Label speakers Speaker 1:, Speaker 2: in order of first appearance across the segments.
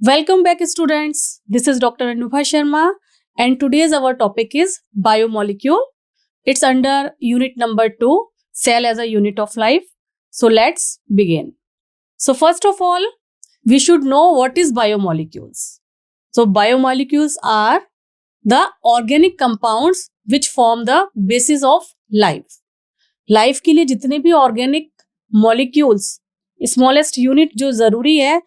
Speaker 1: Welcome back, students. This is Dr. Anubha Sharma, and today's our topic is biomolecule. It's under unit number 2, cell as a unit of life. So let's begin. So first of all, we should know what is biomolecules. So biomolecules are the organic compounds which form the basis of life. Life के लिए जितने भी organic molecules, smallest unit जो जरूरी है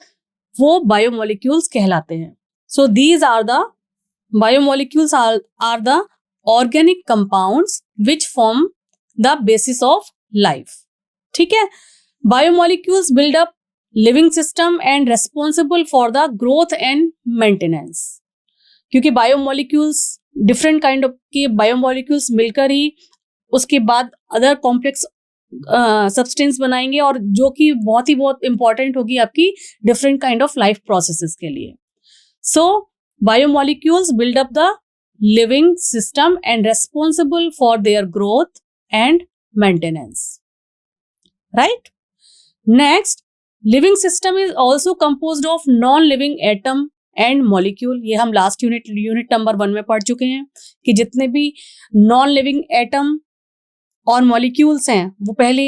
Speaker 1: वो biomolecules कहलाते हैं. So these are the biomolecules are the organic compounds which form the basis of life. ठीक है. Biomolecules build up living system and responsible for the growth and maintenance. क्योंकि biomolecules different kind of के biomolecules मिलकर ही उसके बाद other complex substance बनाएंगे और जो कि बहुत इंपॉर्टेंट होगी आपकी different kind of life processes के लिए. So biomolecules build up the living system and responsible for their growth and maintenance. Right. Next, living system is also composed of non living atom and molecule. ये हम last unit number 1 में पढ़ चुके हैं कि जितने भी नॉन लिविंग एटम और मॉलिक्यूल्स हैं वो पहले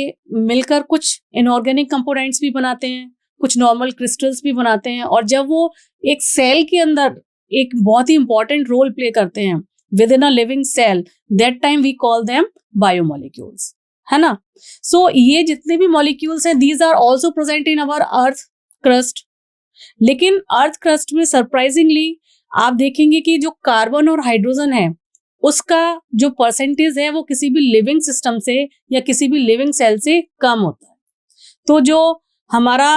Speaker 1: मिलकर कुछ इनऑर्गेनिक कंपोनेंट्स भी बनाते हैं, कुछ नॉर्मल क्रिस्टल्स भी बनाते हैं, और जब वो एक सेल के अंदर एक बहुत ही इंपॉर्टेंट रोल प्ले करते हैं within a living cell, that time we call them biomolecules. है ना. सो ये जितने भी मॉलिक्यूल्स हैं these are also present in our earth crust. लेकिन अर्थ क्रस्ट में सरप्राइजिंगली आप देखेंगे कि जो कार्बन और हाइड्रोजन है उसका जो परसेंटेज है वो किसी भी लिविंग सिस्टम से या किसी भी लिविंग सेल से कम होता है. तो जो हमारा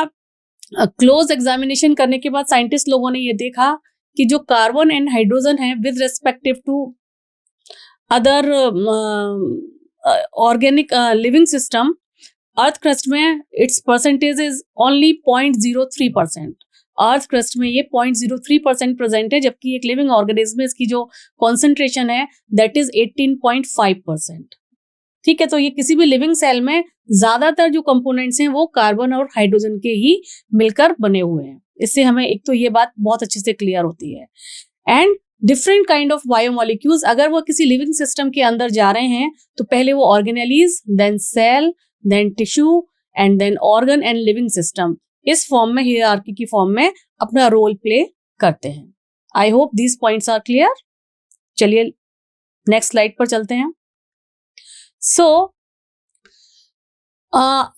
Speaker 1: क्लोज एग्जामिनेशन करने के बाद साइंटिस्ट लोगों ने ये देखा कि जो कार्बन एंड हाइड्रोजन है with respective to other organic living system, earth crust में its percentage is only 0.03%. Earth crust में ये 0.03% प्रेजेंट है, जबकि एक लिविंग ऑर्गेनिज्म में इसकी जो कॉन्सेंट्रेशन है दैट इज 18.5%. ठीक है. तो ये किसी भी लिविंग सेल में ज्यादातर जो कंपोनेंट्स हैं वो कार्बन और हाइड्रोजन के ही मिलकर बने हुए हैं. इससे हमें एक तो ये बात बहुत अच्छे से क्लियर होती है. And different kind of biomolecules अगर वो किसी लिविंग सिस्टम के अंदर जा रहे हैं तो पहले वो organelles, then cell, then tissue and then organ and living system इस फॉर्म में, हियरार्की की फॉर्म में अपना रोल प्ले करते हैं. I hope these points are clear. चलिए नेक्स्ट स्लाइड पर चलते हैं. सो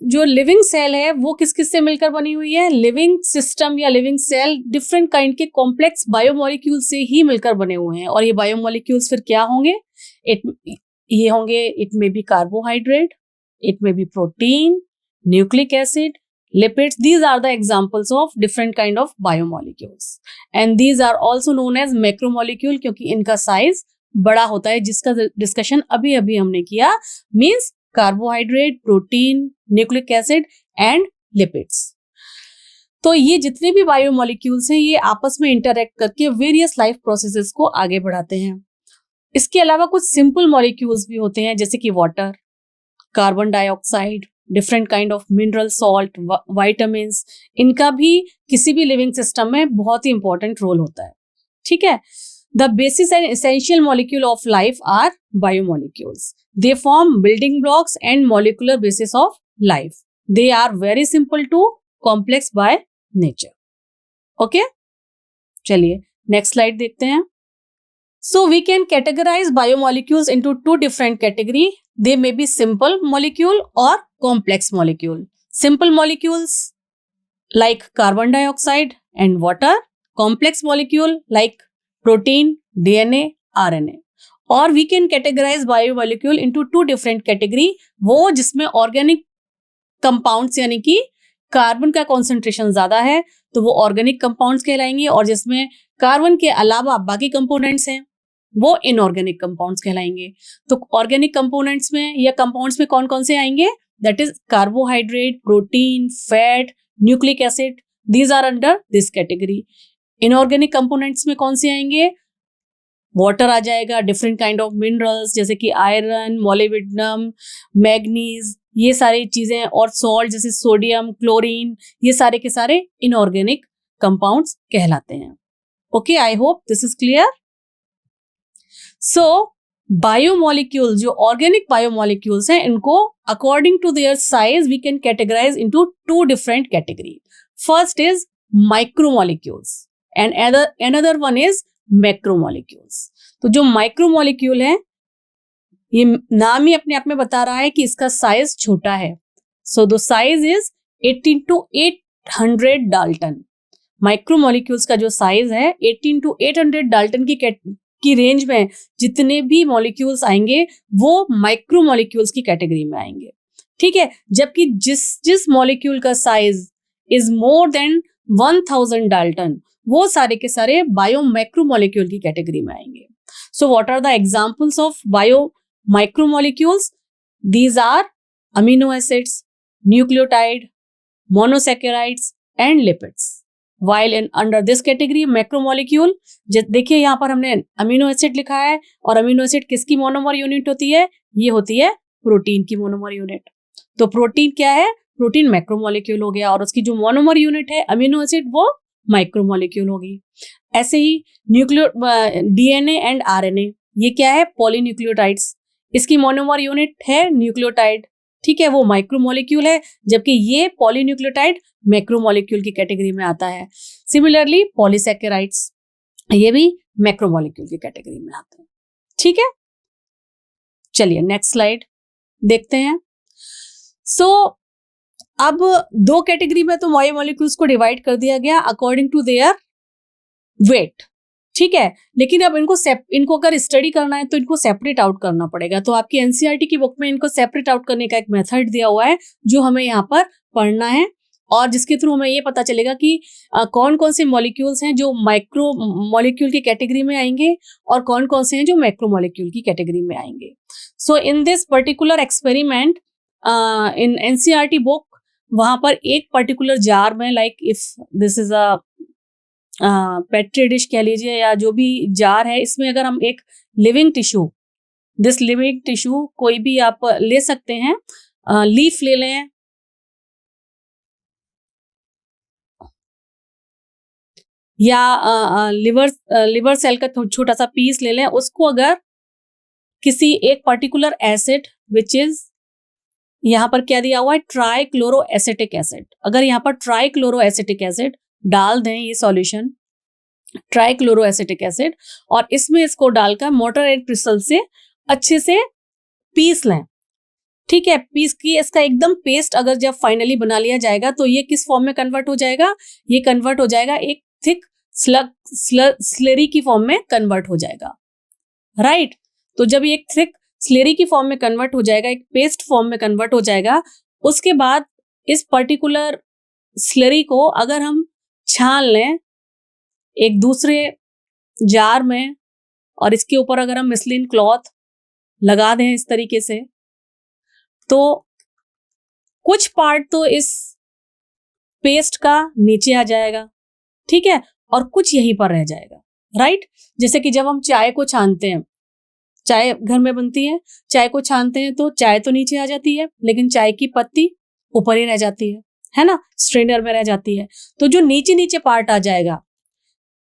Speaker 1: जो लिविंग सेल है वो किस किस से मिलकर बनी हुई है. लिविंग सिस्टम या लिविंग सेल डिफरेंट काइंड के कॉम्प्लेक्स बायोमोलिक्यूल से ही मिलकर बने हुए हैं. और ये बायोमोलिक्यूल्स फिर क्या होंगे. ये होंगे, it may be carbohydrate, it may be protein, nucleic acid, lipids. These are the examples of different kind of biomolecules, and these are also known as macromolecule क्योंकि इनका साइज बड़ा होता है, जिसका डिस्कशन अभी हमने किया. Means carbohydrate, protein, nucleic acid and lipids. तो ये जितने भी बायोमोलिक्यूल्स हैं ये आपस में इंटरेक्ट करके वेरियस लाइफ प्रोसेसेस को आगे बढ़ाते हैं. इसके अलावा कुछ सिंपल मॉलिक्यूल्स भी होते हैं जैसे कि water, carbon dioxide, different kind of mineral salt, vitamins. इनका भी किसी भी लिविंग सिस्टम में बहुत ही इंपॉर्टेंट रोल होता है. ठीक है. The basis and essential molecule of life are biomolecules. They form building blocks and molecular basis of life. They are very simple to complex by nature. Okay. चलिए next slide देखते हैं. So we can categorize biomolecules into two different categories. They may be simple molecule or complex molecule. Simple molecules like carbon dioxide and water. Complex molecule like protein, DNA, RNA. Or we can categorize biomolecule into two different categories. वो जिसमें organic compounds यानी कि carbon का concentration ज्यादा है तो वो organic compounds कहलाएंगे, और जिसमें कार्बन के अलावा बाकी कंपोनेंट्स हैं वो इनऑर्गेनिक कंपाउंड्स कहलाएंगे. तो ऑर्गेनिक कंपोनेंट्स में या कंपाउंड्स में कौन कौन से आएंगे. That is carbohydrate, protein, fat, nucleic acid. These are under this category. Inorganic components में कौन से आएंगे. वाटर आ जाएगा, डिफरेंट काइंड ऑफ मिनरल्स जैसे कि आयरन, मोलिब्डेनम, मैग्नीज, ये सारी चीजें, और सॉल्ट जैसे सोडियम, क्लोरीन, ये सारे के सारे इनऑर्गेनिक कंपाउंड्स कहलाते हैं। Okay, I hope this is clear. So biomolecule, जो ऑर्गेनिक बायोमोलिक्यूल्स हैं, इनको according to their size we can categorise into two different category. First is micromolecules and another one is macromolecules. तो जो micromolecule है, ये नाम ही अपने आप में बता रहा है कि इसका साइज छोटा है। So the size is 18 to 800 Dalton. Micromolecules का जो साइज है 18 to 800 डाल्टन की रेंज में जितने भी मॉलिक्यूल्स आएंगे वो माइक्रोमोलिक्यूल्स की कैटेगरी में आएंगे। ठीक है, जबकि जिस मॉलिक्यूल का size is more than 1000 Dalton, वो सारे के सारे बायो मैक्रोमोलिक्यूल की कैटेगरी में आएंगे। So what are the examples of bio macromolecules? These are amino acids, nucleotide, monosaccharides and lipids. While under this category macromolecule, देखिए यहाँ पर हमने अमीनो एसिड लिखा है, और अमीनो एसिड किसकी मोनोमर यूनिट होती है? ये होती है प्रोटीन की मोनोमर यूनिट। तो प्रोटीन क्या है? प्रोटीन मैक्रोमोलिक्यूल हो गया, और उसकी जो मोनोमर यूनिट है अमीनो एसिड, वो माइक्रोमोलिक्यूल होगी। ऐसे ही डीएनए एंड आरएनए, ये क्या है? पॉलीन्यूक्लियोटाइड्स। इसकी मोनोमर यूनिट है न्यूक्लियोटाइड, ठीक है, वो माइक्रोमोलिक्यूल है, जबकि ये पॉलीन्यूक्लियोटाइड मैक्रोमोलिक्यूल की कैटेगरी में आता है। सिमिलरली पॉलीसैकेराइड्स, ये भी मैक्रोमोलिक्यूल की कैटेगरी में आते हैं। ठीक है, चलिए नेक्स्ट स्लाइड देखते हैं। सो अब दो कैटेगरी में तो बायोमोलिक्यूल्स को डिवाइड कर दिया गया अकॉर्डिंग टू देयर वेट। ठीक है, लेकिन अब इनको अगर स्टडी करना है तो इनको सेपरेट आउट करना पड़ेगा। तो आपकी एनसीईआरटी की बुक में इनको सेपरेट आउट करने का एक मेथड दिया हुआ है जो हमें यहाँ पर पढ़ना है, और जिसके थ्रू हमें ये पता चलेगा कि कौन कौन से मॉलिक्यूल्स हैं जो माइक्रो मॉलिक्यूल की कैटेगरी में आएंगे और कौन कौन से हैं जो मैक्रो मॉलिक्यूल की कैटेगरी में आएंगे। So in this particular experiment in NCERT book, वहां पर एक पर्टिकुलर जार में, like if this is a petri dish कह लीजिए या जो भी जार है, इसमें अगर हम एक living tissue, this living tissue कोई भी आप ले सकते हैं, लीफ ले लें या लिवर सेल का छोटा सा पीस ले लें, उसको अगर किसी एक पर्टिकुलर एसिड, विच इज यहाँ पर क्या दिया हुआ है? Trichloroacetic acid. अगर यहाँ पर ट्राइक्लोरोएसिटिक एसिड डाल दें, ये सॉल्यूशन ट्राइक्लोरोएसिटिक एसिड, और इसमें इसको डालकर मोटर एंड पिस्टल से अच्छे से पीस लें। ठीक है, पीस की इसका एकदम पेस्ट अगर जब फाइनली बना लिया जाएगा तो ये किस फॉर्म में कन्वर्ट हो जाएगा? ये कन्वर्ट हो जाएगा एक थिक स्लरी की फॉर्म में कन्वर्ट हो जाएगा, राइट। तो जब ये एक थिक स्लरी की फॉर्म में कन्वर्ट हो जाएगा, एक पेस्ट फॉर्म में कन्वर्ट हो जाएगा, उसके बाद इस पर्टिकुलर स्लरी को अगर हम छान लें एक दूसरे जार में, और इसके ऊपर अगर हम मसलिन क्लॉथ लगा दें इस तरीके से, तो कुछ पार्ट तो इस पेस्ट का नीचे आ जाएगा, ठीक है, और कुछ यहीं पर रह जाएगा, राइट। जैसे कि जब हम चाय को छानते हैं, चाय घर में बनती है, चाय को छानते हैं तो चाय तो नीचे आ जाती है, लेकिन चाय की पत्ती ऊपर ही रह जाती है ना, स्ट्रेनर में रह जाती है। तो जो नीचे नीचे पार्ट आ जाएगा,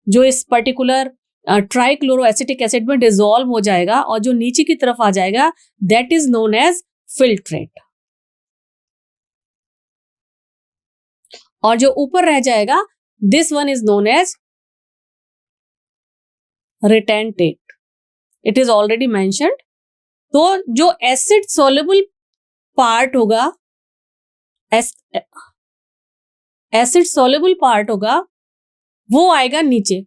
Speaker 1: जो इस पर्टिकुलर ट्राइक्लोरोएसिटिक एसिड में डिसॉल्व हो जाएगा और जो नीचे की तरफ आ जाएगा, that is known as filtrate. और जो ऊपर रह जाएगा, this one is known as retentate. It is already mentioned. तो जो एसिड सोल्युबल पार्ट होगा, एसिड सोल्युबल पार्ट होगा, वो आएगा नीचे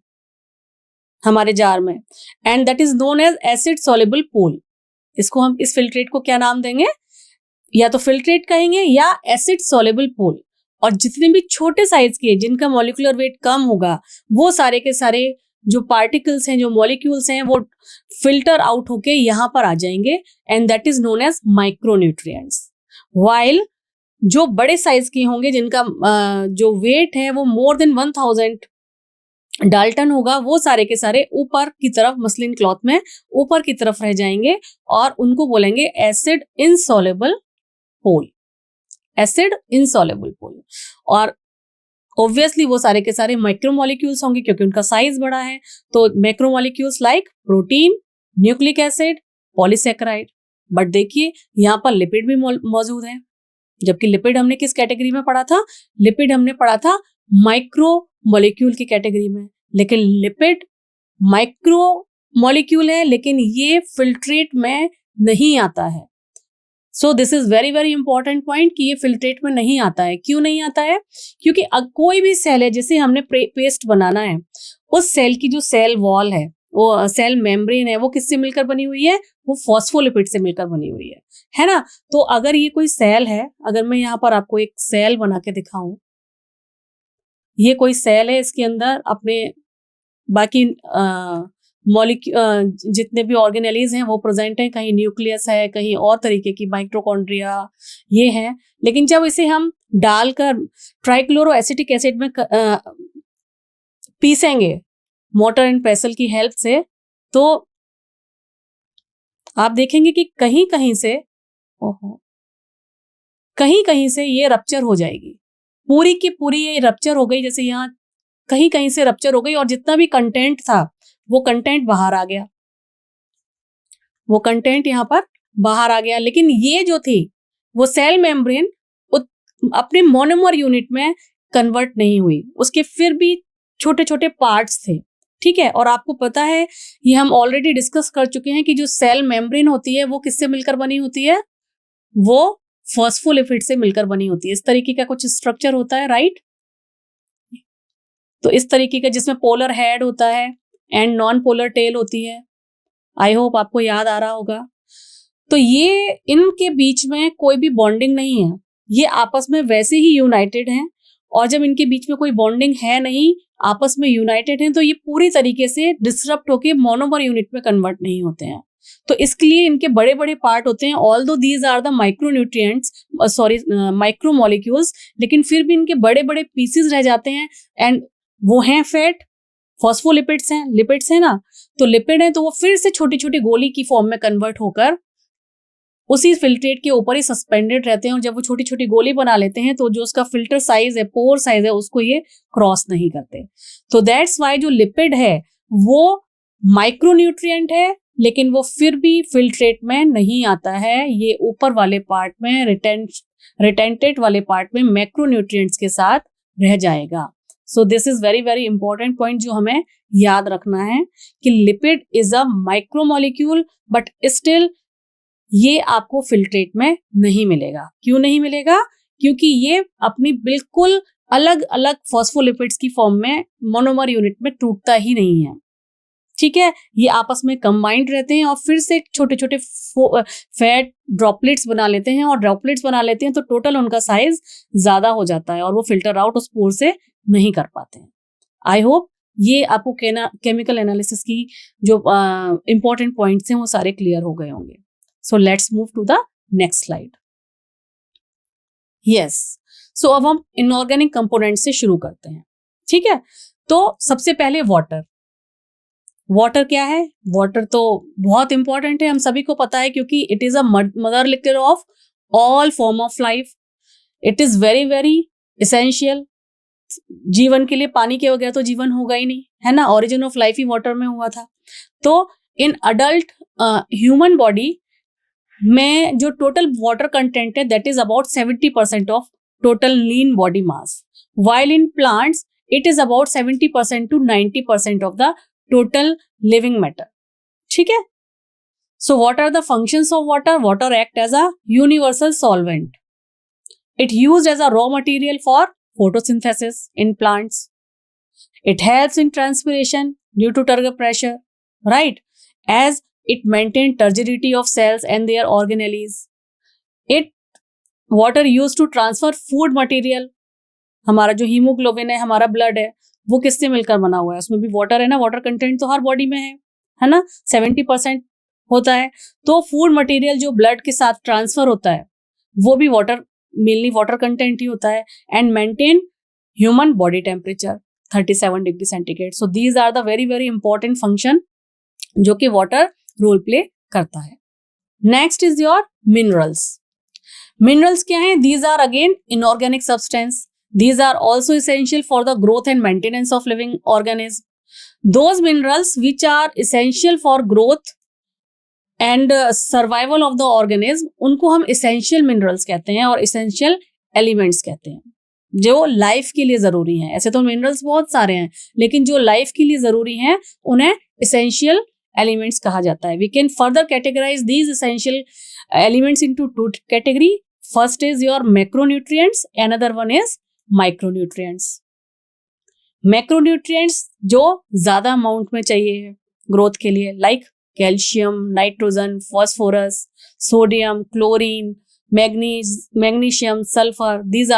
Speaker 1: हमारे जार में, and that is known as acid soluble pool. इसको हम, इस फिल्ट्रेट को क्या नाम देंगे? या तो फिल्ट्रेट कहेंगे या एसिड सोल्युबल पूल। और जितने भी छोटे साइज के जिनका मॉलिक्यूलर वेट कम होगा, वो सारे के सारे जो पार्टिकल्स हैं, जो मॉलिक्यूल्स हैं, वो फिल्टर आउट होके यहाँ पर आ जाएंगे, and that is known as micronutrients. While जो बड़े साइज के होंगे, जिनका जो वेट है वो मोर देन 1000 डाल्टन होगा, वो सारे के सारे ऊपर की तरफ मसलिन क्लॉथ में ऊपर की तरफ रह जाएंगे, और उनको बोलेंगे acid insoluble pool, acid insoluble pool. और ऑब्वियसली वो सारे के सारे माइक्रोमोलिक्यूल्स होंगे क्योंकि उनका साइज बड़ा है। तो macromolecules like protein, nucleic acid, polysaccharide. But देखिए यहाँ पर लिपिड भी मौजूद है, जबकि लिपिड हमने किस कैटेगरी में पढ़ा था? लिपिड हमने पढ़ा था माइक्रोमोलिक्यूल की कैटेगरी में। लेकिन लिपिड माइक्रोमोलिक्यूल है, लेकिन ये फिल्ट्रेट में नहीं आता है। सो this is very very important point कि ये फिल्ट्रेट में नहीं आता है। क्यों नहीं आता है? क्योंकि कोई भी सेल है, जैसे हमने पेस्ट बनाना है, उस सेल की जो सेल वॉल है, वो सेल मेम्ब्रेन है, वो किससे मिलकर बनी हुई है? वो फॉस्फोलिपिड से मिलकर बनी हुई है ना? तो अगर ये कोई सेल है, अगर मैं यहाँ पर आपको एक सेल बना के दिखाऊं, ये कोई सेल है, इसके अंदर अपने बाकी जितने भी ऑर्गेनेलीज हैं वो प्रेजेंट हैं, कहीं न्यूक्लियस है, कहीं और तरीके की माइटोकॉन्ड्रिया ये है। लेकिन जब इसे हम डालकर ट्राइक्लोरो एसिटिक एसिड में पीसेंगे मोटर एंड पेसल की हेल्प से, तो आप देखेंगे कि कहीं कहीं से ये रप्चर हो जाएगी, पूरी की पूरी ये रप्चर हो गई। जैसे यहाँ कहीं से रप्चर हो गई और जितना भी कंटेंट था वो कंटेंट बाहर आ गया, वो कंटेंट यहाँ पर बाहर आ गया। लेकिन ये जो थी वो सेल मेम्ब्रेन अपने मोनोमर यूनिट में कन्वर्ट नहीं हुई, उसके फिर भी छोटे छोटे पार्ट्स थे, ठीक है। और आपको पता है, ये हम ऑलरेडी डिस्कस कर चुके हैं कि जो सेल मेम्ब्रेन होती है वो किससे मिलकर बनी होती है? वो फॉस्फोलिपिड से मिलकर बनी होती है। इस तरीके का कुछ स्ट्रक्चर होता है, राइट? तो इस तरीके का, जिसमें पोलर हेड होता है एंड नॉन पोलर टेल होती है। आई होप आपको याद आ रहा होगा। तो ये इनके बीच में कोई भी बॉन्डिंग नहीं है, ये आपस में वैसे ही यूनाइटेड हैं। और जब इनके बीच में कोई बॉन्डिंग है नहीं, आपस में यूनाइटेड हैं, तो ये पूरी तरीके से डिसरप्ट होकर मोनोमर यूनिट में कन्वर्ट नहीं होते हैं। तो इसके लिए इनके बड़े बड़े पार्ट होते हैं, although these are the micronutrients, micromolecules, लेकिन फिर भी इनके बड़े बड़े पीसेस रह जाते हैं। एंड वो हैं फैट, फॉस्फोलिपिड्स हैं, लिपिड्स हैं ना। तो लिपिड है तो वो फिर से छोटी छोटी गोली की फॉर्म में कन्वर्ट होकर उसी फिल्ट्रेट के ऊपर ही सस्पेंडेड रहते हैं। और जब वो छोटी छोटी गोली बना लेते हैं तो जो उसका फिल्टर साइज है, पोर साइज है, उसको ये क्रॉस नहीं करते। तो दैट्स वाई जो लिपिड है वो माइक्रोन्यूट्रिएंट है, लेकिन वो फिर भी फिल्ट्रेट में नहीं आता है। ये ऊपर वाले पार्ट में, रिटेंटेड वाले पार्ट में मैक्रोन्यूट्रिएंट्स के साथ रह जाएगा। सो this is very very important point जो हमें याद रखना है कि lipid is a micromolecule, but still ये आपको फिल्ट्रेट में नहीं मिलेगा। क्यों नहीं मिलेगा? क्योंकि ये अपनी बिल्कुल अलग अलग फॉस्फोलिपिड्स की फॉर्म में मोनोमर यूनिट में टूटता ही नहीं है, ठीक है। ये आपस में कंबाइंड रहते हैं और फिर से छोटे छोटे फैट ड्रॉपलेट्स बना लेते हैं, और ड्रॉपलेट्स बना लेते हैं तो टोटल उनका साइज ज्यादा हो जाता है और वो फिल्टर आउट उस पोर से नहीं कर पाते हैं। आई होप ये आपको केमिकल एनालिसिस की जो इंपॉर्टेंट पॉइंट्स हैं वो सारे क्लियर हो गए होंगे। So let's move to the next slide. Yes, so अब हम इनऑर्गेनिक कंपोनेंट से शुरू करते हैं, ठीक है। तो सबसे पहले वाटर। वाटर क्या है? वाटर तो बहुत इंपॉर्टेंट है, हम सभी को पता है, क्योंकि it is a mother liquid of all form of life. It is very very essential. जीवन के लिए पानी के बगैर तो जीवन होगा ही नहीं, है ना। Origin of life he water में हुआ था। तो इन अडल्ट ह्यूमन बॉडी में जो टोटल वाटर कंटेंट है that is about 70% of total lean body mass, while in plants it is about 70% to 90% of the total living matter, ठीक है। So what are the functions of water? Water act as a universal solvent. It used as a raw material for photosynthesis in plants. It helps in transpiration due to turgor pressure, right? As it maintains turgidity of cells and their organelles. Water used to transfer food material. हमारा जो haemoglobin है, हमारा blood है, वो किससे मिलकर बना हुआ है? उसमें भी वाटर है ना। वाटर कंटेंट तो हर बॉडी में है ना, 70% होता है। तो फूड मटेरियल जो ब्लड के साथ ट्रांसफर होता है वो भी वाटर, मेनली वाटर कंटेंट ही होता है। And maintain human body temperature 37 degree centigrade. So these are the very very important function जो कि वाटर रोल प्ले करता है। Next is your minerals. Minerals क्या है? These are again inorganic substance These are also essential for the growth and maintenance of living organism. Those minerals which are essential for growth and survival of the organism, उनको हम essential minerals कहते हैं और essential elements कहते हैं, जो life के लिए जरूरी हैं. ऐसे तो मिनरल्स बहुत सारे हैं, लेकिन जो लाइफ के लिए जरूरी हैं उन्हें essential elements कहा जाता है. We can further categorize these essential elements into two category. First is your macronutrients, another one is micronutrients. Macronutrients जो ज्यादा अमाउंट में चाहिए ग्रोथ के लिए, like calcium, nitrogen, phosphorus, sodium, chlorine, magnesium, sulphur, these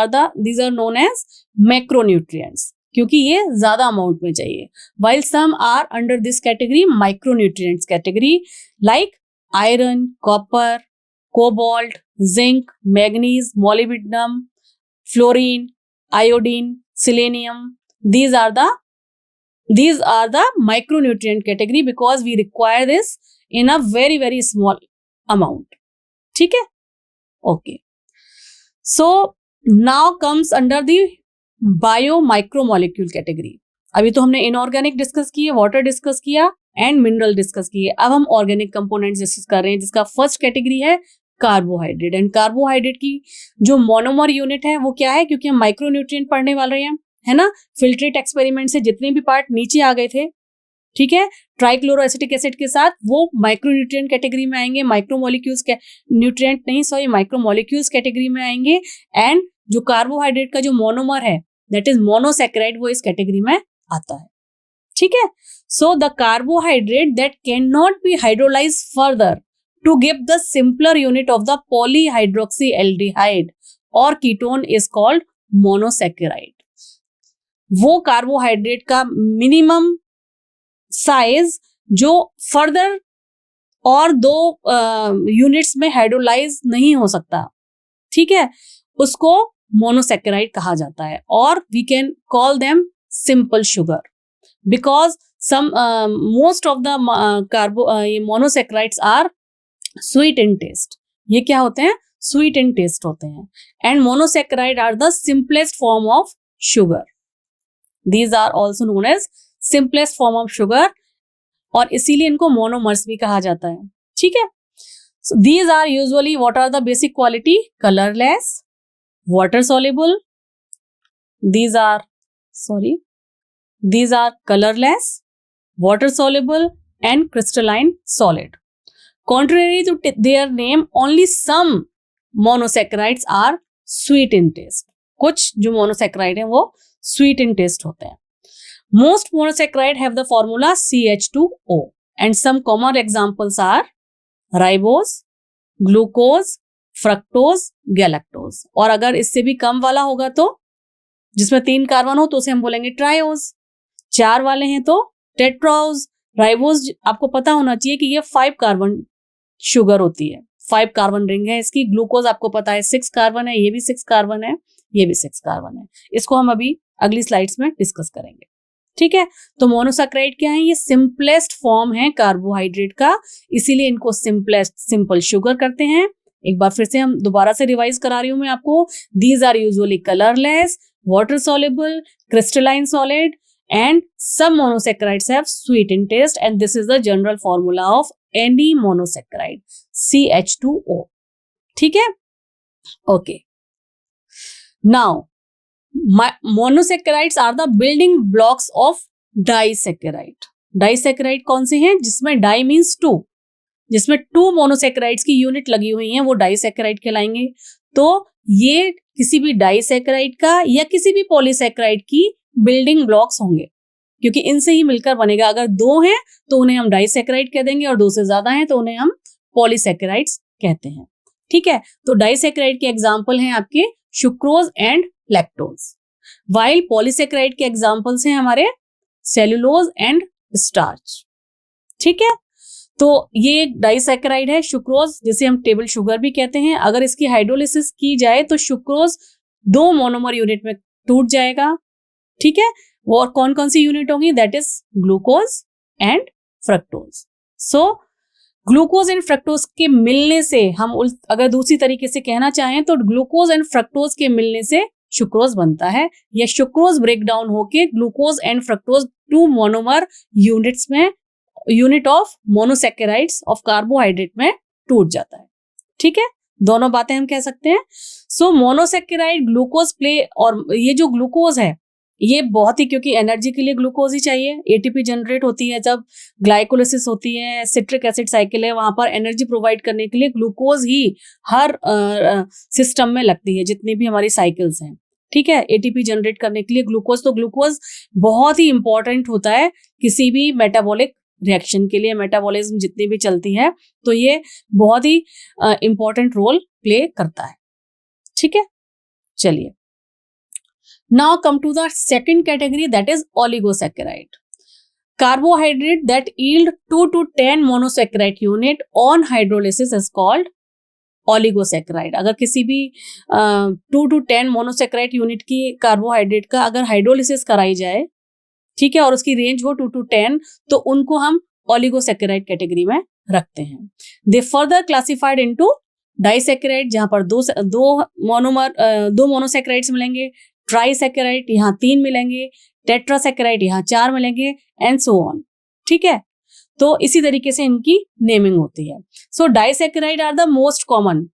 Speaker 1: are known as macronutrients, क्योंकि ये ज्यादा amount में चाहिए. While some are under this category, micronutrients category, like iron, copper, cobalt, zinc, manganese, molybdenum, fluorine, iodine, selenium. These are the micronutrient category because we require this in a very very small amount. ठीक है? Okay. So now comes under the bio micromolecule category. अभी तो हमने inorganic discuss किए, water discuss किया and mineral discuss किए. अब हम ऑर्गेनिक कंपोनेंट्स डिस्कस कर रहे हैं, जिसका फर्स्ट कैटेगरी है कार्बोहाइड्रेट. एंड कार्बोहाइड्रेट की जो मोनोमर यूनिट है वो क्या है, क्योंकि हम माइक्रोन्यूट्रिएंट पढ़ने वाले हैं, है ना. फिल्ट्रेट एक्सपेरिमेंट से जितने भी पार्ट नीचे आ गए थे, ठीक है, ट्राइक्लोरोएसिटिक एसिड के साथ, वो माइक्रोन्यूट्रिएंट कैटेगरी में आएंगे. माइक्रोमोलिक्यूल्स न्यूट्रिएंट नहीं, सॉरी, माइक्रोमोलिक्यूल्स कैटेगरी में आएंगे. एंड जो कार्बोहाइड्रेट का जो मोनोमर है, दैट इज मोनोसैकेराइड, वो इस कैटेगरी में आता है. ठीक है. So the carbohydrate that can not be hydrolyse further to give the simpler unit of the polyhydroxy aldehyde और कीटोन इज कॉल्ड मोनोसैकेराइड. वो कार्बोहाइड्रेट का मिनिमम साइज जो फर्दर और दो यूनिट्स में हाइड्रोलाइज नहीं हो सकता, ठीक है, उसको मोनोसैकेराइड कहा जाता है. और we can call them simple sugar because some most of the monosaccharides are sweet in taste. ये क्या होते हैं? स्वीट इन टेस्ट होते हैं. And monosaccharide are the simplest form of sugar. These are also known as simplest form of sugar, और इसीलिए इनको monomers भी कहा जाता है. ठीक है. So these are usually, what are the basic quality? Colorless, water soluble. These are colorless, water soluble and crystalline solid. Contrary to their name, only some monosaccharides are sweet in taste. कुछ जो monosaccharide हैं वो sweet in taste होते हैं. Most monosaccharide have the formula CH2O, and some common examples are ribose, glucose, fructose, galactose. और अगर इससे भी कम वाला होगा तो, जिसमें 3 कार्बन हो, तो उसे हम बोलेंगे ट्रायोज. 4 वाले हैं तो टेट्राओज. राइबोज आपको पता होना चाहिए कि ये 5 कार्बन शुगर होती है, 5 कार्बन रिंग है इसकी. ग्लूकोज आपको पता है 6 कार्बन है, ये भी 6 कार्बन है, ये भी 6 कार्बन है. इसको हम अभी अगली स्लाइड्स में डिस्कस करेंगे. ठीक है. तो मोनोसैकेराइड क्या है? ये सिंपलेस्ट फॉर्म है कार्बोहाइड्रेट का, इसीलिए इनको सिंपल शुगर करते हैं. एक बार फिर से हम दोबारा से रिवाइज करा रही हूं मैं आपको. These are usually colourless, water soluble, crystalline solid, and some monosaccharides have sweet in taste, and this is the general formula of any monosaccharide, CH2O. ठीक है. Okay. Now monosaccharides are the building blocks of disaccharide. Disaccharide कौन से हैं? जिसमें die means 2, जिसमें 2 monosaccharides की unit लगी हुई हैं, वो डाइसैकेराइड कहलाएंगे. तो ये किसी भी डाइसैकेराइड का या किसी भी पॉलीसैकेराइड की बिल्डिंग ब्लॉक्स होंगे, क्योंकि इनसे ही मिलकर बनेगा. अगर 2 हैं तो उन्हें हम डाइसैकेराइड कह देंगे, और 2 से ज्यादा हैं तो उन्हें हम पॉलीसैकेराइड्स कहते हैं. ठीक है. तो डाइसैकेराइड के एग्जाम्पल हैं आपके sucrose and lactose, while polysaccharide के एग्जांपल्स हैं हमारे सेलुलोज एंड स्टार्च. ठीक है. तो ये एक डाइसैकेराइड है सुक्रोज, जिसे हम टेबल शुगर भी कहते हैं. अगर इसकी हाइड्रोलिसिस की जाए तो सुक्रोज 2 मोनोमर यूनिट में टूट जाएगा. ठीक है. वो और कौन कौन सी यूनिट होंगी? That is glucose and fructose. So glucose and fructose के मिलने से, हम अगर दूसरी तरीके से कहना चाहें तो ग्लूकोज एंड फ्रक्टोज के मिलने से सुक्रोज बनता है। यह सुक्रोज ब्रेक डाउन होके glucose and fructose 2 monomer units में, unit of monosaccharides of carbohydrate में टूट जाता है। ठीक है, दोनों बातें हम कह सकते हैं। सो मोनोसेकेराइड ग्लूकोज प्ले, और ये जो ग्लूकोज है ये बहुत ही, क्योंकि एनर्जी के लिए ग्लूकोज ही चाहिए, एटीपी जनरेट होती है जब ग्लाइकोलिसिस होती है, सिट्रिक एसिड साइकिल है, वहां पर एनर्जी प्रोवाइड करने के लिए ग्लूकोज ही हर सिस्टम में लगती है, जितनी भी हमारी साइकिल्स हैं। ठीक है, एटीपी जनरेट करने के लिए ग्लूकोज, तो ग्लूकोज बहुत ही इंपॉर्टेंट होता है किसी भी मेटाबॉलिक रिएक्शन के लिए, मेटाबॉलिज्म जितनी भी चलती है तो ये बहुत ही इंपॉर्टेंट रोल प्ले करता है। ठीक है, चलिए now come to the second category, that is oligosaccharide. Carbohydrate that yield 2 to 10 monosaccharide unit on hydrolysis is called oligosaccharide. अगर किसी भी 2 to 10 monosaccharide unit की कार्बोहाइड्रेट का अगर हाइड्रोलिसिस कराई जाए, ठीक है, और उसकी रेंज हो 2 to 10, तो उनको हम ओलिगोसैकेराइड कैटेगरी में रखते हैं। दे फर्दर क्लासिफाइड इनटू डाइसैकेराइड, जहां पर दो मोनोसैकेराइड्स मिलेंगे, ट्राइसैकेराइड यहाँ 3 मिलेंगे, टेट्रासैकेराइड यहाँ 4 मिलेंगे, एंड सो ऑन। ठीक है, तो इसी तरीके से इनकी नेमिंग होती है। So disaccharide are the most common.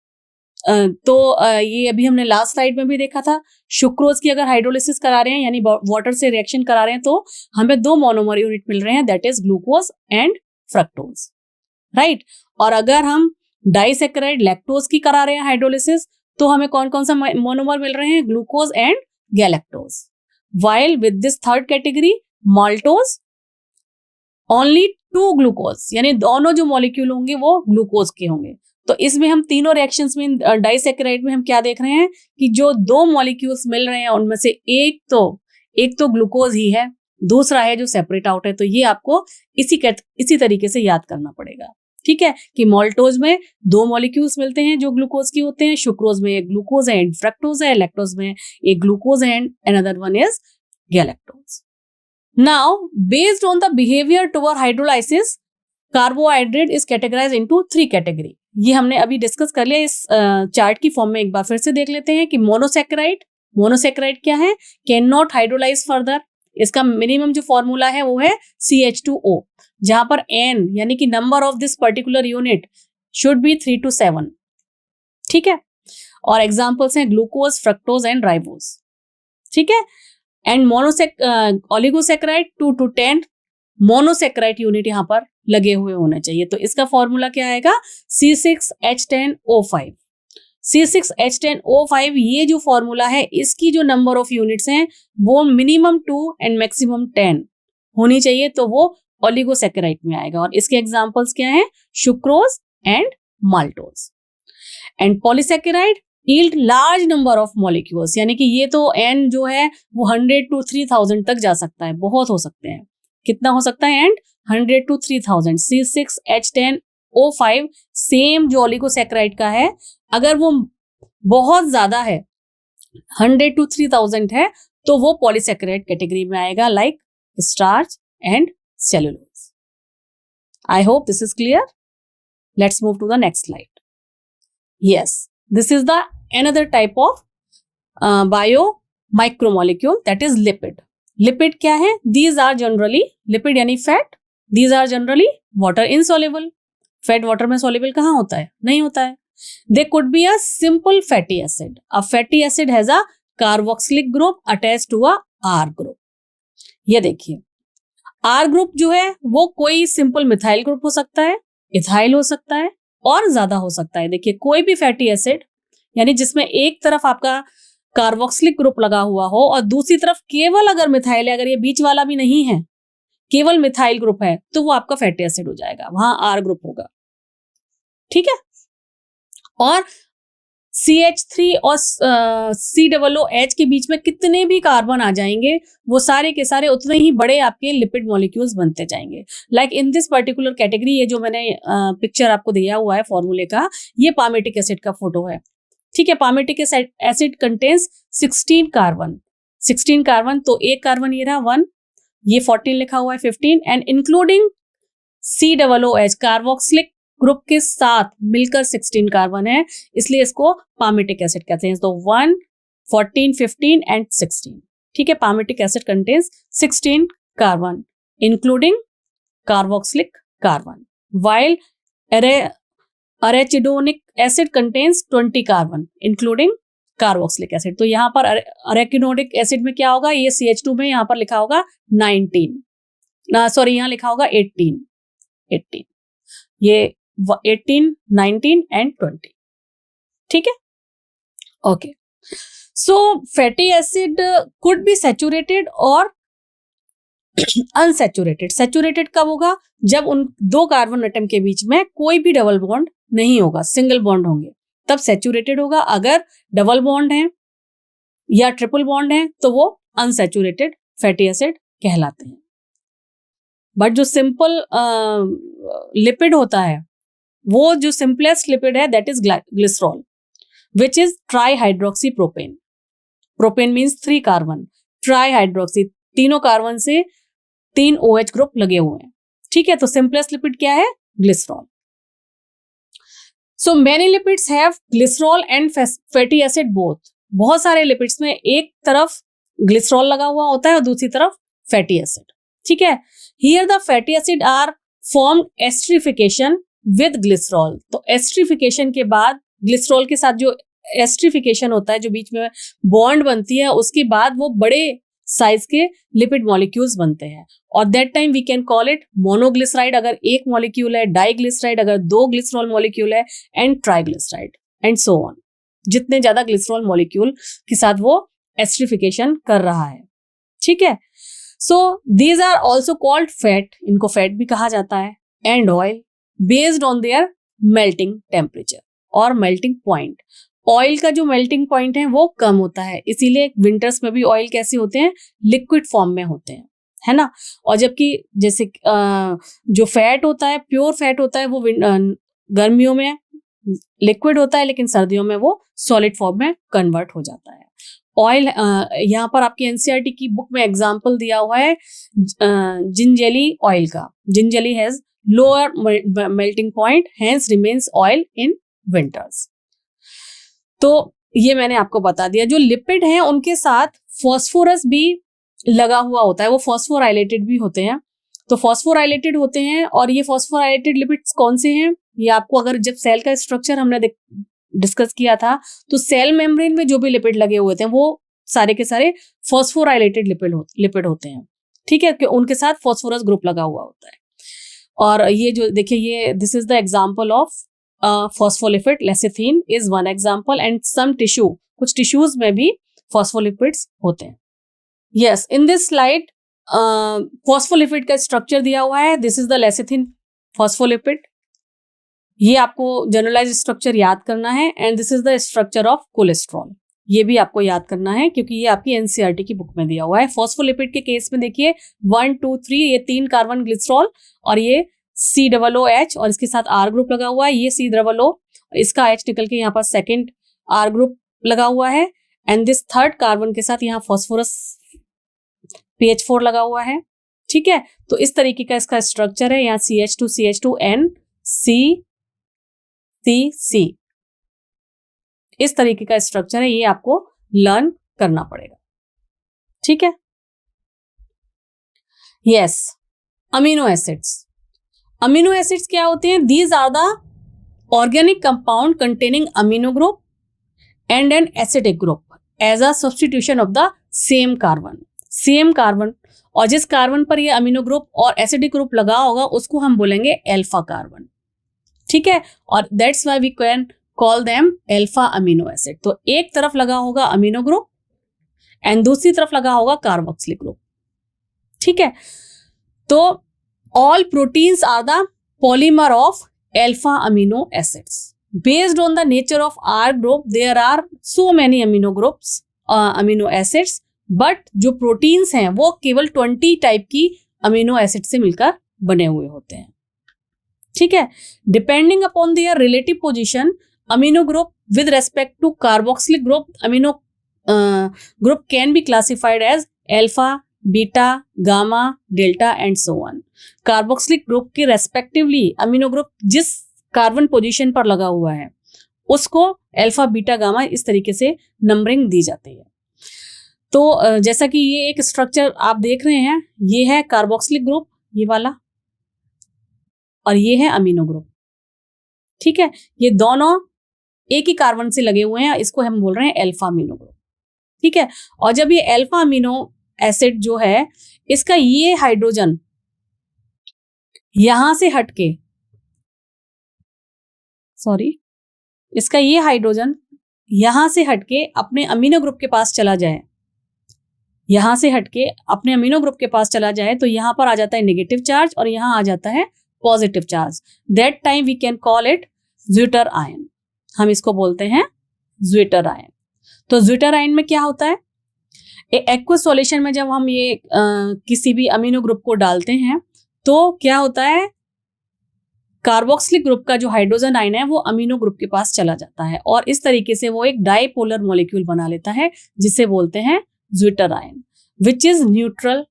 Speaker 1: ये अभी हमने लास्ट स्लाइड में भी देखा था, सुक्रोज की अगर हाइड्रोलिसिस करा रहे हैं यानी वाटर से रिएक्शन करा रहे हैं तो हमें 2 मोनोमर यूनिट मिल रहे हैं, that is glucose and fructose, right. और अगर हम डाइसैकेराइड लैक्टोज की करा रहे हैं हाइड्रोलिसिस तो हमें कौन कौन सा मोनोमर मिल रहे हैं, glucose and galactose. While with this third category maltose only 2 glucose, यानी दोनों जो मॉलिक्यूल होंगे वो ग्लूकोज के होंगे। तो इसमें हम तीनों रिएक्शंस में, डाइसैकेराइड में हम क्या देख रहे हैं कि जो 2 मॉलिक्यूल्स मिल रहे हैं उनमें से एक तो ग्लूकोज ही है, दूसरा है जो सेपरेट आउट है। तो ये आपको इसी तरीके से याद करना पड़ेगा। ठीक है, कि माल्टोज में 2 मॉलिक्यूल्स मिलते हैं जो ग्लूकोज के होते हैं, सुक्रोज में एक ग्लूकोज है एंड फ्रक्टोज है, लैक्टोज में एक ग्लूकोज है and another one is galactose. Now based on the behaviour toward hydrolysis, carbohydrate is categorised into 3 category. ये हमने अभी डिस्कस कर लिया, इस चार्ट की फॉर्म में एक बार फिर से देख लेते हैं कि मोनोसैकेराइड क्या है, कैन नॉट हाइड्रोलाइज फर्दर। इसका मिनिमम जो फॉर्मूला है वो है CH2O, जहां पर N यानी कि number of this particular unit should be 3 to 7। ठीक है, और एग्जांपल्स हैं ग्लूकोज, फ्रक्टोज एंड राइबोज। ठीक है, and oligosaccharide 2 to 10 monosaccharide unit यहाँ पर लगे हुए होने चाहिए। तो इसका फॉर्मूला क्या आएगा, C6H10O5। C6H10O5 ये जो फॉर्मूला है, इसकी जो नंबर ऑफ यूनिट्स हैं वो मिनिमम 2 एंड मैक्सिमम 10 होनी चाहिए, तो वो ओलिगोसैकेराइड में आएगा। और इसके एग्जांपल्स क्या हैं, sucrose and maltose. And polysaccharide yield large number of molecules, यानी कि ये तो N जो है वो 100 to 3000 तक जा सकता है, बहुत हो सकते हैं। कितना हो सकता है, एंड 100 to 3000। C6H10O5 सेम जो ओलिगोसैकेराइड का है, अगर वो बहुत ज्यादा है 100 to 3000 है तो वो पॉलीसैकेराइड कैटेगरी में आएगा, like starch and cellulose. I hope this is clear. Let's move to the next slide. Yes, this is the another type of bio micromolecule, that is lipid. Lipid क्या है, these are generally, lipid यानी fat, these are generally water insoluble. Fat water में soluble कहाँ होता है, नहीं होता है। They could be a simple fatty acid. A fatty acid has a carboxylic group attached to a R group. ये देखिए, R group जो है वो कोई सिंपल मिथाइल ग्रुप हो सकता है, इथाइल हो सकता है, और ज्यादा हो सकता है। देखिए, कोई भी फैटी एसिड यानी जिसमें एक तरफ आपका कार्बोक्सिलिक ग्रुप लगा हुआ हो और दूसरी तरफ केवल अगर मिथाइल है, अगर ये बीच वाला भी नहीं है, केवल मिथाइल ग्रुप है, तो वो आपका फैटी एसिड हो जाएगा, वहां आर ग्रुप होगा। ठीक है, और CH3 और COOH के बीच में कितने भी कार्बन आ जाएंगे, वो सारे के सारे उतने ही बड़े आपके लिपिड मॉलिक्यूल्स बनते जाएंगे। Like in this particular category, ये जो मैंने पिक्चर आपको दिया हुआ है फॉर्मूले का, ये पामेटिक एसिड का फोटो है। ठीक है, पामेटिक एसिड कंटेन्स 16 कार्बन, तो एक कार्बन ये रहा 1, ये 14 लिखा हुआ है 15, and including COOH carboxylic group के साथ मिलकर 16 कार्बन है, इसलिए इसको पामेटिक एसिड कहते हैं। तो 1, 14, 15 and 16. ठीक है, palmitic acid contains 16 carbon including carboxylic carbon, while arachidonic acid contains 20 carbon including carboxylic acid. तो यहाँ पर अरेकिनोडिक एसिड में क्या होगा, ये CH2 में यहाँ पर लिखा होगा 19, सॉरी यहाँ लिखा होगा 18, ये 18, 19 एंड 20। ठीक है, okay. So fatty acid could be saturated और अनसैचुरेटेड। सैचुरेटेड कब होगा, जब उन दो कार्बन एटम के बीच में कोई भी डबल बॉन्ड नहीं होगा, सिंगल बॉन्ड होंगे, तब सैचुरेटेड होगा। अगर डबल बॉन्ड है या ट्रिपल बॉन्ड है तो वो अनसैचुरेटेड फैटी एसिड कहलाते हैं। बट जो सिंपल लिपिड होता है, वो जो सिंपलेस्ट लिपिड है that is glycerol which is trihydroxy propane. Propane means 3 carbon, trihydroxy तीनों कार्बन से 3 OH ग्रुप लगे हुए हैं। ठीक है, तो सिंपलेस्ट लिपिड क्या है, glycerol. So many lipids have glycerol and fatty acid both. बहुत सारे लिपिड्स में एक तरफ ग्लिसरॉल लगा हुआ होता है और दूसरी तरफ फैटी एसिड। ठीक है, here the fatty acid are formed esterification with glycerol. तो एस्टरिफिकेशन के बाद ग्लिसरॉल के साथ जो एस्टरिफिकेशन होता है, जो बीच में बॉन्ड बनती है, उसके बाद वो बड़े साइज के लिपिड मॉलिक्यूल्स बनते हैं और that time we can call it monoglyceride अगर एक मॉलिक्यूल है, डाइग्लिसराइड अगर 2 ग्लिसरॉल मॉलिक्यूल है, and triglyceride and so on. जितने ज्यादा ग्लिसरॉल मॉलिक्यूल के साथ वो एस्टरिफिकेशन कर रहा है। ठीक है, so these are also called fat, इनको फैट भी कहा जाता है, and oil based on their melting temperature और मेल्टिंग पॉइंट। ऑयल का जो मेल्टिंग पॉइंट है वो कम होता है, इसीलिए विंटर्स में भी ऑयल कैसे होते हैं, लिक्विड फॉर्म में होते हैं, है ना। और जबकि जैसे जो फैट होता है, प्योर फैट होता है, वो गर्मियों में लिक्विड होता है, लेकिन सर्दियों में वो सॉलिड फॉर्म में कन्वर्ट हो जाता है। ऑयल, यहाँ पर आपकी NCERT की बुक में एग्जाम्पल दिया हुआ है जिंजेली ऑयल का। Gingelly has lower melting point, hence remains oil in winters. तो ये मैंने आपको बता दिया। जो लिपिड हैं उनके साथ फॉस्फोरस भी लगा हुआ होता है, वो फॉस्फोराइलेटेड भी होते हैं। तो फॉस्फोराइलेटेड होते हैं, और ये फॉस्फोराइलेटेड लिपिड्स कौन से हैं, ये आपको अगर जब सेल का स्ट्रक्चर हमने डिस्कस किया था, तो सेल मेम्ब्रेन में जो भी लिपिड लगे हुए थे वो सारे के सारे फॉस्फोराइलेटेड लिपिड होते हैं। ठीक है, उनके साथ फॉस्फोरस ग्रुप लगा हुआ होता है। और ये जो देखिए, ये this is the example of phospholipid. Lecithin is one example, and some tissue, कुछ टिश्यूज में भी फॉस्फोलिपिड्स होते हैं। Yes, in this slide phospholipid का स्ट्रक्चर दिया हुआ है। This is the lecithin phospholipid. ये आपको जनरलाइज स्ट्रक्चर याद करना है, and this is the structure of cholesterol. ये भी आपको याद करना है क्योंकि ये आपकी NCERT की बुक में दिया हुआ है। फॉस्फोलिपिड के केस में देखिए 1, 2, 3, ये 3 कार्बन ग्लिसरॉल और ये COOH और इसके साथ R ग्रुप लगा हुआ है। ये COO, इसका H निकल के यहाँ पर सेकेंड R ग्रुप लगा हुआ है, एंड दिस थर्ड कार्बन के साथ यहाँ फॉस्फोरस PH4 लगा हुआ है। ठीक है, तो इस तरीके का इसका स्ट्रक्चर है। यहाँ CH2, CH2, N, C, C, इस तरीके का स्ट्रक्चर है। ये आपको लर्न करना पड़ेगा। ठीक है, yes. Amino acids. Amino acids क्या होते हैं? These are the organic compound containing amino group and an acidic group as a substitution of the same carbon. Same carbon, और जिस कार्बन पर ये अमीनो ग्रुप और एसिडिक ग्रुप लगा होगा उसको हम बोलेंगे अल्फा कार्बन। ठीक है, और that's why we can call them alpha amino acid. तो एक तरफ लगा होगा अमीनो ग्रुप एंड दूसरी तरफ लगा होगा कार्बोक्सिलिक ग्रुप। ठीक है, तो all proteins are the polymer of alpha amino acids. Based on the nature of R group, there are so many amino groups, amino acids, but जो proteins हैं वो केवल 20 टाइप की अमीनो एसिड से मिलकर बने हुए होते हैं। ठीक है, depending upon their relative position, amino group with respect to carboxylic group, amino group can be classified as alpha, beta, gamma, delta and so on. Carboxylic group के रेस्पेक्टिवली अमीनो ग्रुप जिस कार्बन पोजीशन पर लगा हुआ है उसको alpha beta gamma इस तरीके से नंबरिंग दी जाती है। तो जैसा कि ये एक स्ट्रक्चर आप देख रहे हैं, ये है कार्बोक्सिलिक ग्रुप, ये वाला, और ये है अमीनो ग्रुप। ठीक है, ये दोनों एक ही कार्बन से लगे हुए हैं, इसको हम बोल रहे हैं अल्फा अमीनो ग्रुप। ठीक है, और जब ये अल्फा अमीनो एसिड जो है, इसका ये हाइड्रोजन यहां से हटके, इसका ये हाइड्रोजन यहां से हटके अपने अमीनो ग्रुप के पास चला जाए, यहां से हटके अपने अमीनो ग्रुप के पास चला जाए, तो यहां पर आ जाता है नेगेटिव चार्ज और यहां आ जाता है positive charge. That time we can call it zwitterion. हम इसको बोलते हैं ज्विटर आयन। तो ज्विटर आयन में क्या होता है, एक्वस सॉल्यूशन में जब हम ये किसी भी अमीनो ग्रुप को डालते हैं तो क्या होता है, कार्बोक्सिलिक ग्रुप का जो हाइड्रोजन आयन है वो अमीनो ग्रुप के पास चला जाता है और इस तरीके से वो एक डाइपोलर मॉलिक्यूल बना लेता है जिसे बोलते हैं zwitter ion, which is neutral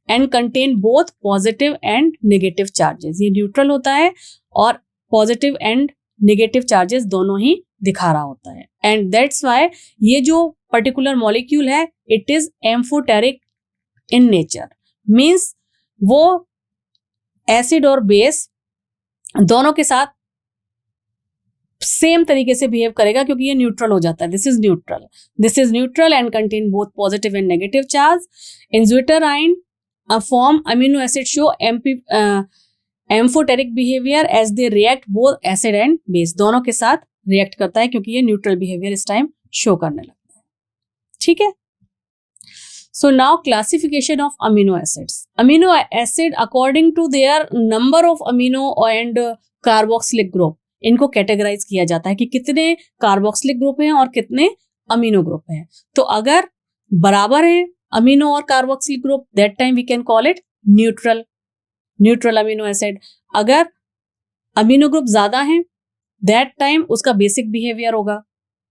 Speaker 1: and contain both positive and negative charges. ये न्यूट्रल होता है और पॉजिटिव एंड नेगेटिव चार्जेस दोनों ही दिखा रहा होता है। एंड दैट्स वाई ये जो पर्टिकुलर मॉलिक्यूल है, it is amphoteric in nature, means वो एसिड और बेस दोनों के साथ सेम तरीके से बिहेव करेगा क्योंकि ये न्यूट्रल हो जाता है। This is neutral and contain both positive and negative charge. In zwitterion form amino acid show amphoteric behaviour as they react both acid and base, दोनों के साथ रिएक्ट करता है क्योंकि ये न्यूट्रल बिहेवियर इस टाइम शो करने लगता है। ठीक है, so now classification of amino acids. Amino acid according to their number of amino and carboxylic group, इनको कैटेगराइज किया जाता है कि कितने कार्बोक्सिलिक ग्रुप हैं और कितने अमीनो ग्रुप हैं। तो अगर बराबर है अमीनो और carboxylic group, that time we can call it neutral amino acid. अगर अमीनो ग्रुप ज्यादा है, दैट टाइम उसका बेसिक बिहेवियर होगा,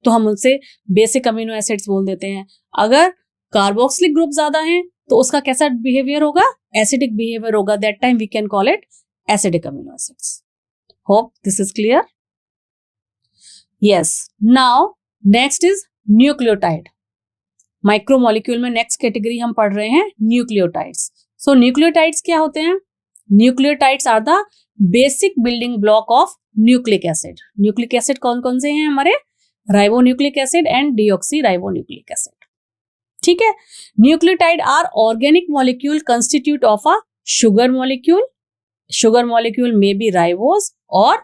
Speaker 1: तो हम उनसे बेसिक अमीनो एसिड्स बोल देते हैं। अगर कार्बोक्सिलिक ग्रुप ज्यादा है तो उसका कैसा बिहेवियर होगा, एसिडिक बिहेवियर होगा, that time we can call it acidic amino acids. Hope this is clear. Yes, now next is nucleotide. Micromolecule में नेक्स्ट कैटेगरी हम पढ़ रहे हैं न्यूक्लियोटाइड्स। सो न्यूक्लियोटाइड्स क्या होते हैं? Nucleotides are the basic building block of nucleic acid. Nucleic acid कौन कौन से हैं हमारे? Ribonucleic acid and deoxyribonucleic acid. ठीक है, nucleotide are organic molecule constitute of a sugar molecule. Sugar molecule में बी राइबोज और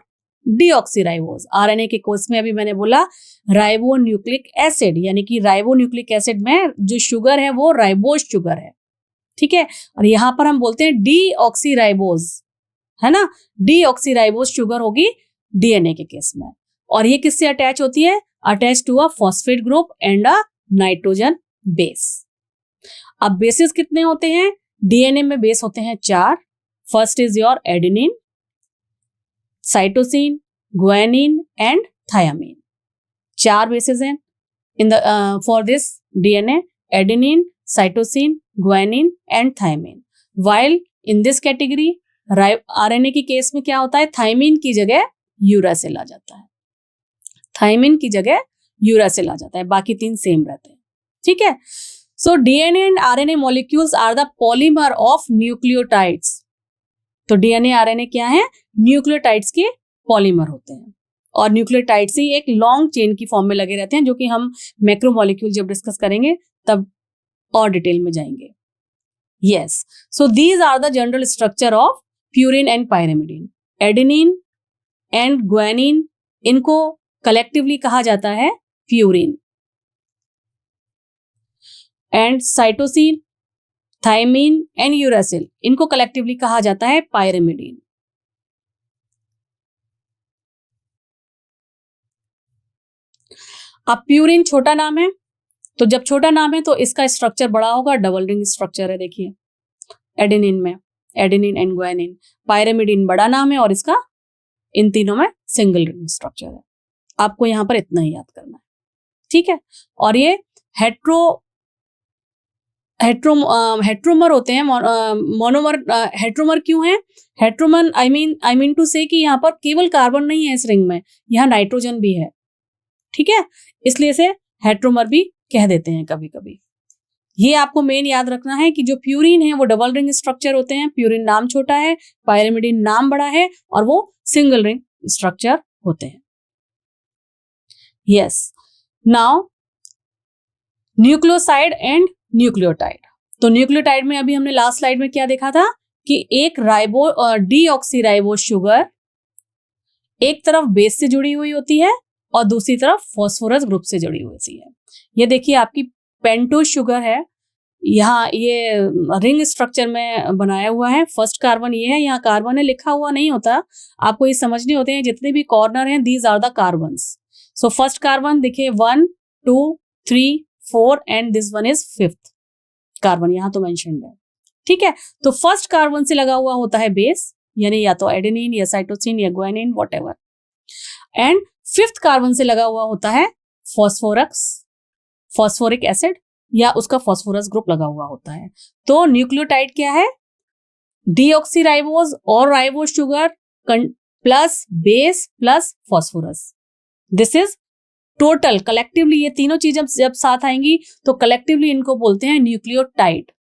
Speaker 1: डीऑक्सीराइबोज। आरएनए के कोर्स में अभी मैंने बोला राइबोन्यूक्लिक एसिड, यानी कि राइबोन्यूक्लिक एसिड में जो शुगर है वो राइबोज शुगर है। ठीक है, और यहां पर हम बोलते हैं डीऑक्सीराइबोज, है ना, डीऑक्सीराइबोज शुगर होगी डीएनए के केस में। और ये किससे अटैच होती है? Attach to a phosphate group and a nitrogen base. अब बेसिस कितने होते हैं? डीएनए में बेस होते हैं 4। First is your adenine, cytosine, guanine and thiamine. 4 bases हैं in the for this DNA: adenine, cytosine, guanine and thiamine. While in this category RNA की case में क्या होता है? थायमीन की जगह यूरासिल आ जाता है, थायमीन की जगह यूरासिल आ जाता है, बाकी 3 सेम रहते हैं। ठीक है, so DNA and RNA molecules are the polymer of nucleotides. तो डीएनए आरएनए क्या है? न्यूक्लियोटाइड्स के पॉलीमर होते हैं और न्यूक्लियोटाइड्स ही एक लॉन्ग चेन की फॉर्म में लगे रहते हैं, जो कि हम मैक्रोमोलिक्यूल जब डिस्कस करेंगे तब और डिटेल में जाएंगे। Yes, so these are the general structure of purine and pyrimidine. Adenine and guanine, इनको कलेक्टिवली कहा जाता है purine, and cytosine, thymine and uracil, इनको कलेक्टिवली कहा जाता है पायरिमिडीन। अब प्यूरिन छोटा नाम है, तो जब छोटा नाम है तो इसका स्ट्रक्चर बड़ा होगा, डबल रिंग स्ट्रक्चर है। देखिए एडेनिन में एडेनिन एंड गुआनिन, पायरिमिडीन बड़ा नाम है और इसका इन तीनों में सिंगल रिंग स्ट्रक्चर है। आपको यहां पर इतना ही याद करना है। ठीक है, और ये हेट्रोमर होते हैं, मोनोमर। हेट्रोमर क्यों है? हेट्रोमर आई मीन टू से कि यहाँ पर केवल कार्बन नहीं है इस रिंग में, यहाँ नाइट्रोजन भी है। ठीक है, इसलिए इसे हेट्रोमर भी कह देते हैं कभी कभी। ये आपको मेन याद रखना है कि जो प्यूरिन है वो डबल रिंग स्ट्रक्चर होते हैं, प्यूरिन नाम छोटा है, पायरिमिडिन नाम बड़ा है, और वो सिंगल रिंग स्ट्रक्चर होते हैं। Yes, now nucleoside and nucleotide. तो न्यूक्लियोटाइड में अभी हमने लास्ट स्लाइड में क्या देखा था कि एक डीऑक्सीराइबोज शुगर एक तरफ बेस से जुड़ी हुई होती है और दूसरी तरफ फास्फोरस ग्रुप से जुड़ी हुई होती है। ये देखिए आपकी पेंटोज शुगर है, यहाँ ये रिंग स्ट्रक्चर में बनाया हुआ है। फर्स्ट कार्बन ये है, यहाँ कार्बन है लिखा हुआ नहीं होता, आपको ये समझने होते हैं। जितने भी कॉर्नर हैं these are the carbons. So first carbon देखिए 1 2 3 4 and this one is 5th carbon, यहाँ तो मेंशन्ड है। ठीक है, तो फर्स्ट कार्बन से लगा हुआ होता है बेस, यानी या तो एडेनिन या साइटोसिन या guanine whatever, and 5th carbon से लगा हुआ होता है फॉस्फोरिक एसिड या उसका फॉस्फोरस ग्रुप लगा हुआ होता है। तो न्यूक्लियोटाइड क्या है? डीऑक्सीराइबोज और ribose sugar plus base plus phosphorus. This is total, collectively ये तीनों चीजें जब साथ आएंगी तो कलेक्टिवली इनको बोलते हैं न्यूक्लियोटाइड।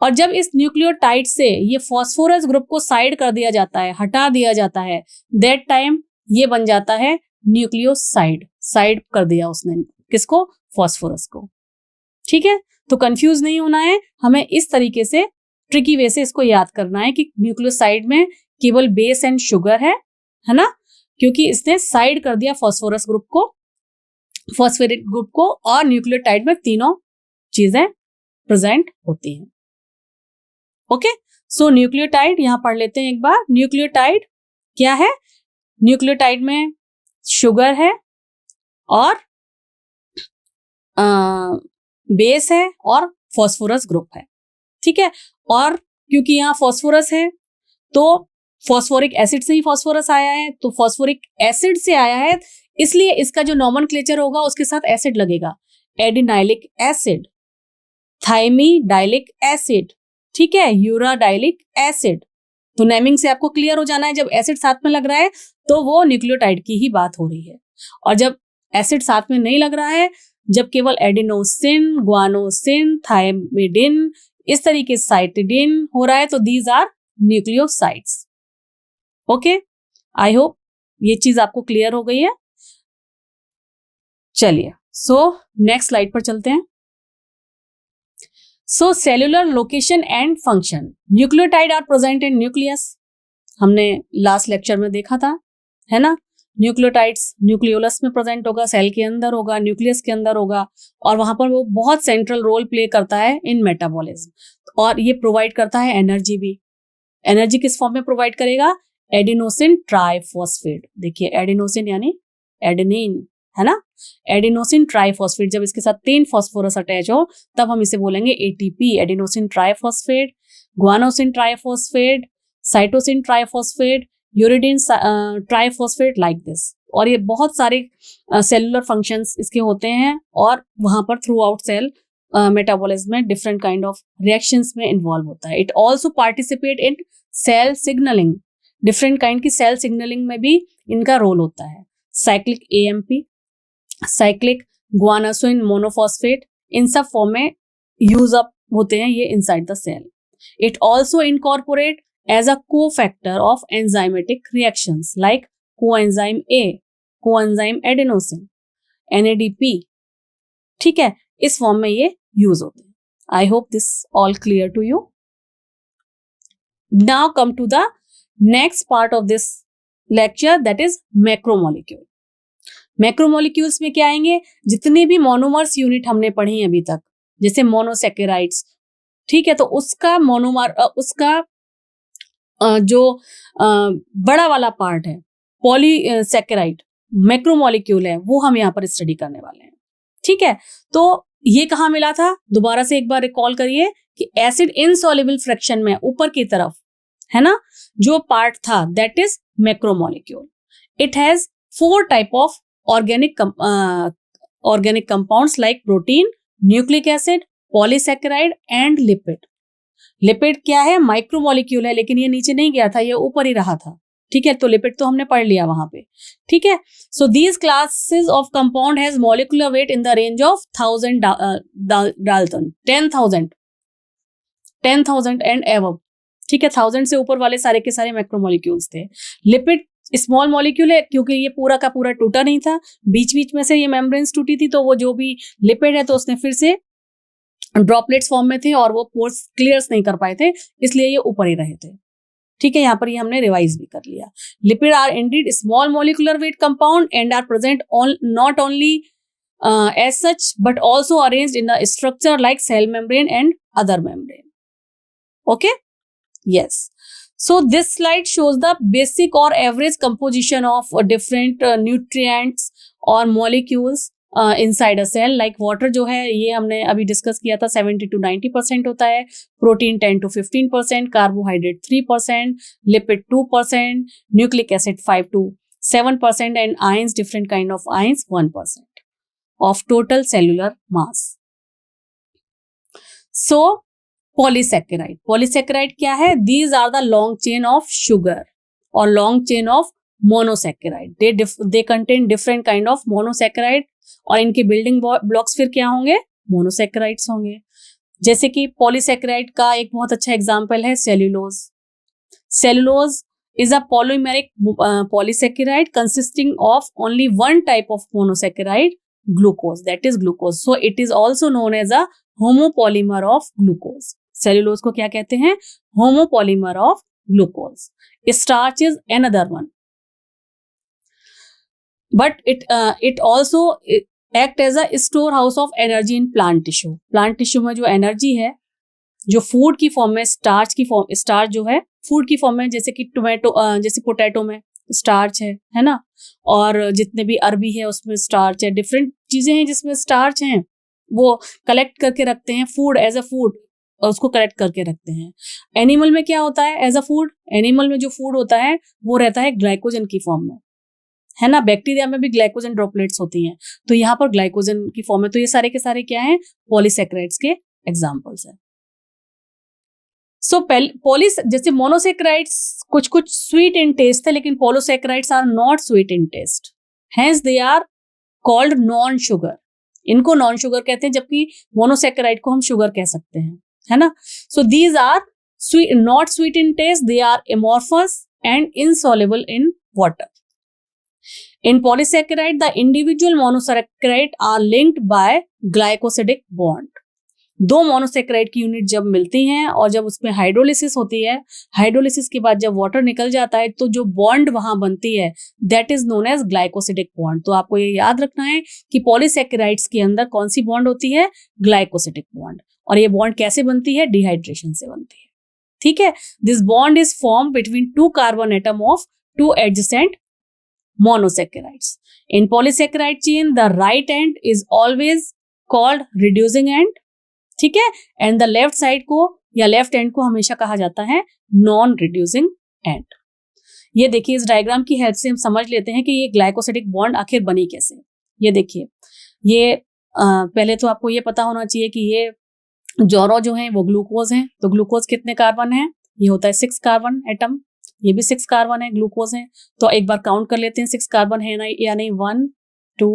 Speaker 1: और जब इस न्यूक्लियोटाइड से ये फॉस्फोरस ग्रुप को साइड कर दिया जाता है, हटा दिया जाता है, दैट टाइम ये बन जाता है न्यूक्लियोसाइड। साइड कर दिया उसने किसको? फॉस्फोरस को। ठीक है, तो कंफ्यूज नहीं होना है, हमें इस तरीके से ट्रिकी वे से इसको याद करना है कि न्यूक्लियोसाइड में केवल बेस एंड शुगर है ना, क्योंकि इसने साइड कर दिया फॉस्फोरस ग्रुप को, फॉस्फेरिक ग्रुप को, और न्यूक्लियोटाइड में तीनों चीजें प्रेजेंट होती हैं। ओके, सो न्यूक्लियोटाइड यहां पढ़ लेते हैं एक बार। न्यूक्लियोटाइड क्या है? न्यूक्लियोटाइड में शुगर है और बेस है और फॉस्फोरस ग्रुप है। ठीक है, और क्योंकि यहाँ फॉस्फोरस है तो फॉस्फोरिक एसिड से ही फॉस्फोरस आया है, तो फॉस्फोरिक एसिड से आया है, इसलिए इसका जो नॉमेनक्लेचर होगा उसके साथ एसिड लगेगा। एडिनाइलिक एसिड, थाइमिडाइलिक एसिड, ठीक है, यूराडाइलिक एसिड। तो नेमिंग से आपको क्लियर हो जाना है, जब एसिड साथ में लग रहा है तो वो न्यूक्लियोटाइड की ही बात हो रही है, और जब एसिड साथ में नहीं लग रहा है, जब केवल एडिनोसिन, ग्वानोसिन, थाइमिडिन, इस तरीके से साइटिडिन हो रहा है, तो these are nucleosides. Okay, I hope ये चीज आपको क्लियर हो गई है। चलिए, सो नेक्स्ट स्लाइड पर चलते हैं। So cellular location and function. Nucleotide are present in nucleus, हमने लास्ट लेक्चर में देखा था, है ना। न्यूक्लियोटाइड्स न्यूक्लियोलस में प्रेजेंट होगा, सेल के अंदर होगा, न्यूक्लियस के अंदर होगा, और वहां पर वो बहुत सेंट्रल रोल प्ले करता है इन मेटाबॉलिज्म, और ये प्रोवाइड करता है एनर्जी भी। एनर्जी किस फॉर्म में प्रोवाइड करेगा? Adenosine triphosphate. देखिए एडिनोसिन यानी एडेनिन, है ना, एडिनोसिन ट्राइफॉस्फेट। जब इसके साथ 3 फॉस्फोरस अटैच हो तब हम इसे बोलेंगे ATP, adenosine triphosphate, guanosine triphosphate, cytosine triphosphate, uridine triphosphate, like this. और ये बहुत सारे सेलुलर फंक्शंस इसके होते हैं, और वहां पर थ्रू आउट सेल मेटाबॉलिज्म में डिफरेंट काइंड ऑफ रिएक्शंस में इन्वॉल्व होता है। It also participate in cell signalling, different kind की सेल सिग्नलिंग में भी इनका रोल होता है। Cyclic AMP, cyclic guanosine monophosphate, इन सब फॉर्म में यूज अप होते हैं ये inside the cell. It also incorporate as a cofactor of enzymatic reactions like coenzyme A, coenzyme adenosine, NADP। ठीक है, इस फॉर्म में ये यूज होते हैं। I hope this all clear to you. Now come to the next part of this lecture, that is macromolecule. Macromolecules में क्या आएंगे? जितने भी मोनोमर्स यूनिट हमने पढ़ी अभी तक, जैसे मोनोसेकेराइड्स, ठीक है, तो उसका मोनोमर, उसका जो बड़ा वाला पार्ट है पॉलीसेकेराइड मैक्रोमोलिक्यूल है, वो हम यहाँ पर स्टडी करने वाले हैं। ठीक है, तो ये कहाँ मिला था? दोबारा से एक बार रिकॉल करिए कि एसिड इनसॉल्युबल फ्रैक्शन में ऊपर की तरफ, है ना, जो पार्ट था that is macromolecule. It has 4 type of organic compounds like protein, nucleic acid, polysaccharide and lipid. Lipid क्या है? माइक्रोमोलिक्यूल है, लेकिन ये नीचे नहीं गया था, ये ऊपर ही रहा था। ठीक है, तो लिपिड तो हमने पढ़ लिया वहां पे, ठीक है। So these classes of compound has molecular weight in the range of 1000 Dalton, 10,000 and above, ठीक है। 1000 से ऊपर वाले सारे के सारे मैक्रोमोलिक्यूल्स थे। लिपिड स्मॉल मॉलिक्यूल है क्योंकि ये पूरा का पूरा टूटा नहीं था, बीच बीच में से ये मेम्ब्रेन्स टूटी थी, तो वो जो भी लिपिड है तो उसने फिर से ड्रॉपलेट्स फॉर्म में थे और वो पोर्स क्लियर नहीं कर पाए थे, इसलिए ये ऊपर ही रहे थे, ठीक है। यहाँ पर ये हमने रिवाइज भी कर लिया। Lipid are indeed small molecular weight compound and are present not only as such but also arranged in a structure like cell membrane and other membrane. Okay, yes. So this slide shows the basic or average composition of different nutrients or molecules inside a cell. Like water जो है ये हमने अभी discuss किया था 70 to 90% होता है, protein 10 to 15%, carbohydrate 3%, lipid 2%, nucleic acid 5 to 7% and ions, different kind of ions 1% of total cellular mass. So polysaccharide, polysaccharide क्या है? These are the long chain of sugar और long chain of monosaccharide. They contain different kind of monosaccharide और इनके building blocks फिर क्या होंगे? Monosaccharides होंगे। जैसे कि पॉलीसेकेराइड का एक बहुत अच्छा एग्जांपल है cellulose. Cellulose is a polymeric polysaccharide consisting of only one type of monosaccharide, glucose, that is glucose. So it is also known as a homopolymer of glucose. Cellulose को क्या कहते हैं? Homopolymer of glucose. Starch is another one, but it also act as a storehouse of energy in plant tissue. Plant tissue में जो energy है, जो food की form में स्टार्च की फॉर्म, स्टार्च जो है फूड की फॉर्म में, जैसे कि टोमेटो, जैसे पोटैटो में स्टार्च है ना, और जितने भी अरबी है उसमें स्टार्च है, डिफरेंट चीजें हैं जिसमें स्टार्च हैं, वो कलेक्ट करके रखते हैं फूड, एज अ फूड उसको कलेक्ट करके रखते हैं। एनिमल में क्या होता है एज अ फूड? एनिमल में जो फूड होता है वो रहता है ग्लाइकोजन की फॉर्म में, है ना। बैक्टीरिया में भी ग्लाइकोजन ड्रॉपलेट्स होती हैं, तो यहाँ पर ग्लाइकोजन की फॉर्म में, तो ये सारे के सारे क्या हैं? पॉलीसेकेराइड्स के एग्जाम्पल्स हैं। सो जैसे मोनोसेकेराइड्स कुछ कुछ स्वीट इन टेस्ट है, लेकिन polysaccharides are not sweet in taste, hence they are called non sugar. इनको नॉन शुगर कहते हैं, जबकि मोनोसेकेराइड को हम शुगर कह सकते हैं, है ना। So these are not sweet in taste, they are amorphous and insoluble in water. In polysaccharide, the individual monosaccharide are linked by glycosidic bond. दो मोनोसेकेराइड की यूनिट जब मिलती हैं और जब उसमें हाइड्रोलिसिस होती है, हाइड्रोलिसिस के बाद जब वाटर निकल जाता है तो जो बॉन्ड वहां बनती है that is known as glycosidic bond. तो आपको ये याद रखना है कि पॉलीसेकेराइड्स के अंदर कौन सी बॉन्ड होती है? Glycosidic bond. और ये बॉन्ड कैसे बनती है? डिहाइड्रेशन से बनती है, ठीक है। This bond is form between two carbon atom of two adjacent monosaccharides. In polysaccharide chain, the right end is always called reducing end, ठीक है, and the left side को या left end को हमेशा कहा जाता है non reducing end। ये देखिए, इस डायग्राम की हेल्प से हम समझ लेते हैं कि ये ग्लाइकोसिडिक बॉन्ड आखिर बनी कैसे। ये देखिए, ये पहले तो आपको ये पता होना चाहिए कि ये जोरो जो है वो ग्लूकोज है, तो ग्लूकोज कितने कार्बन है? ये होता है 6 कार्बन एटम, ये भी 6 कार्बन है, ग्लूकोज है। तो एक बार काउंट कर लेते हैं 6 कार्बन है ना या नहीं। 1 2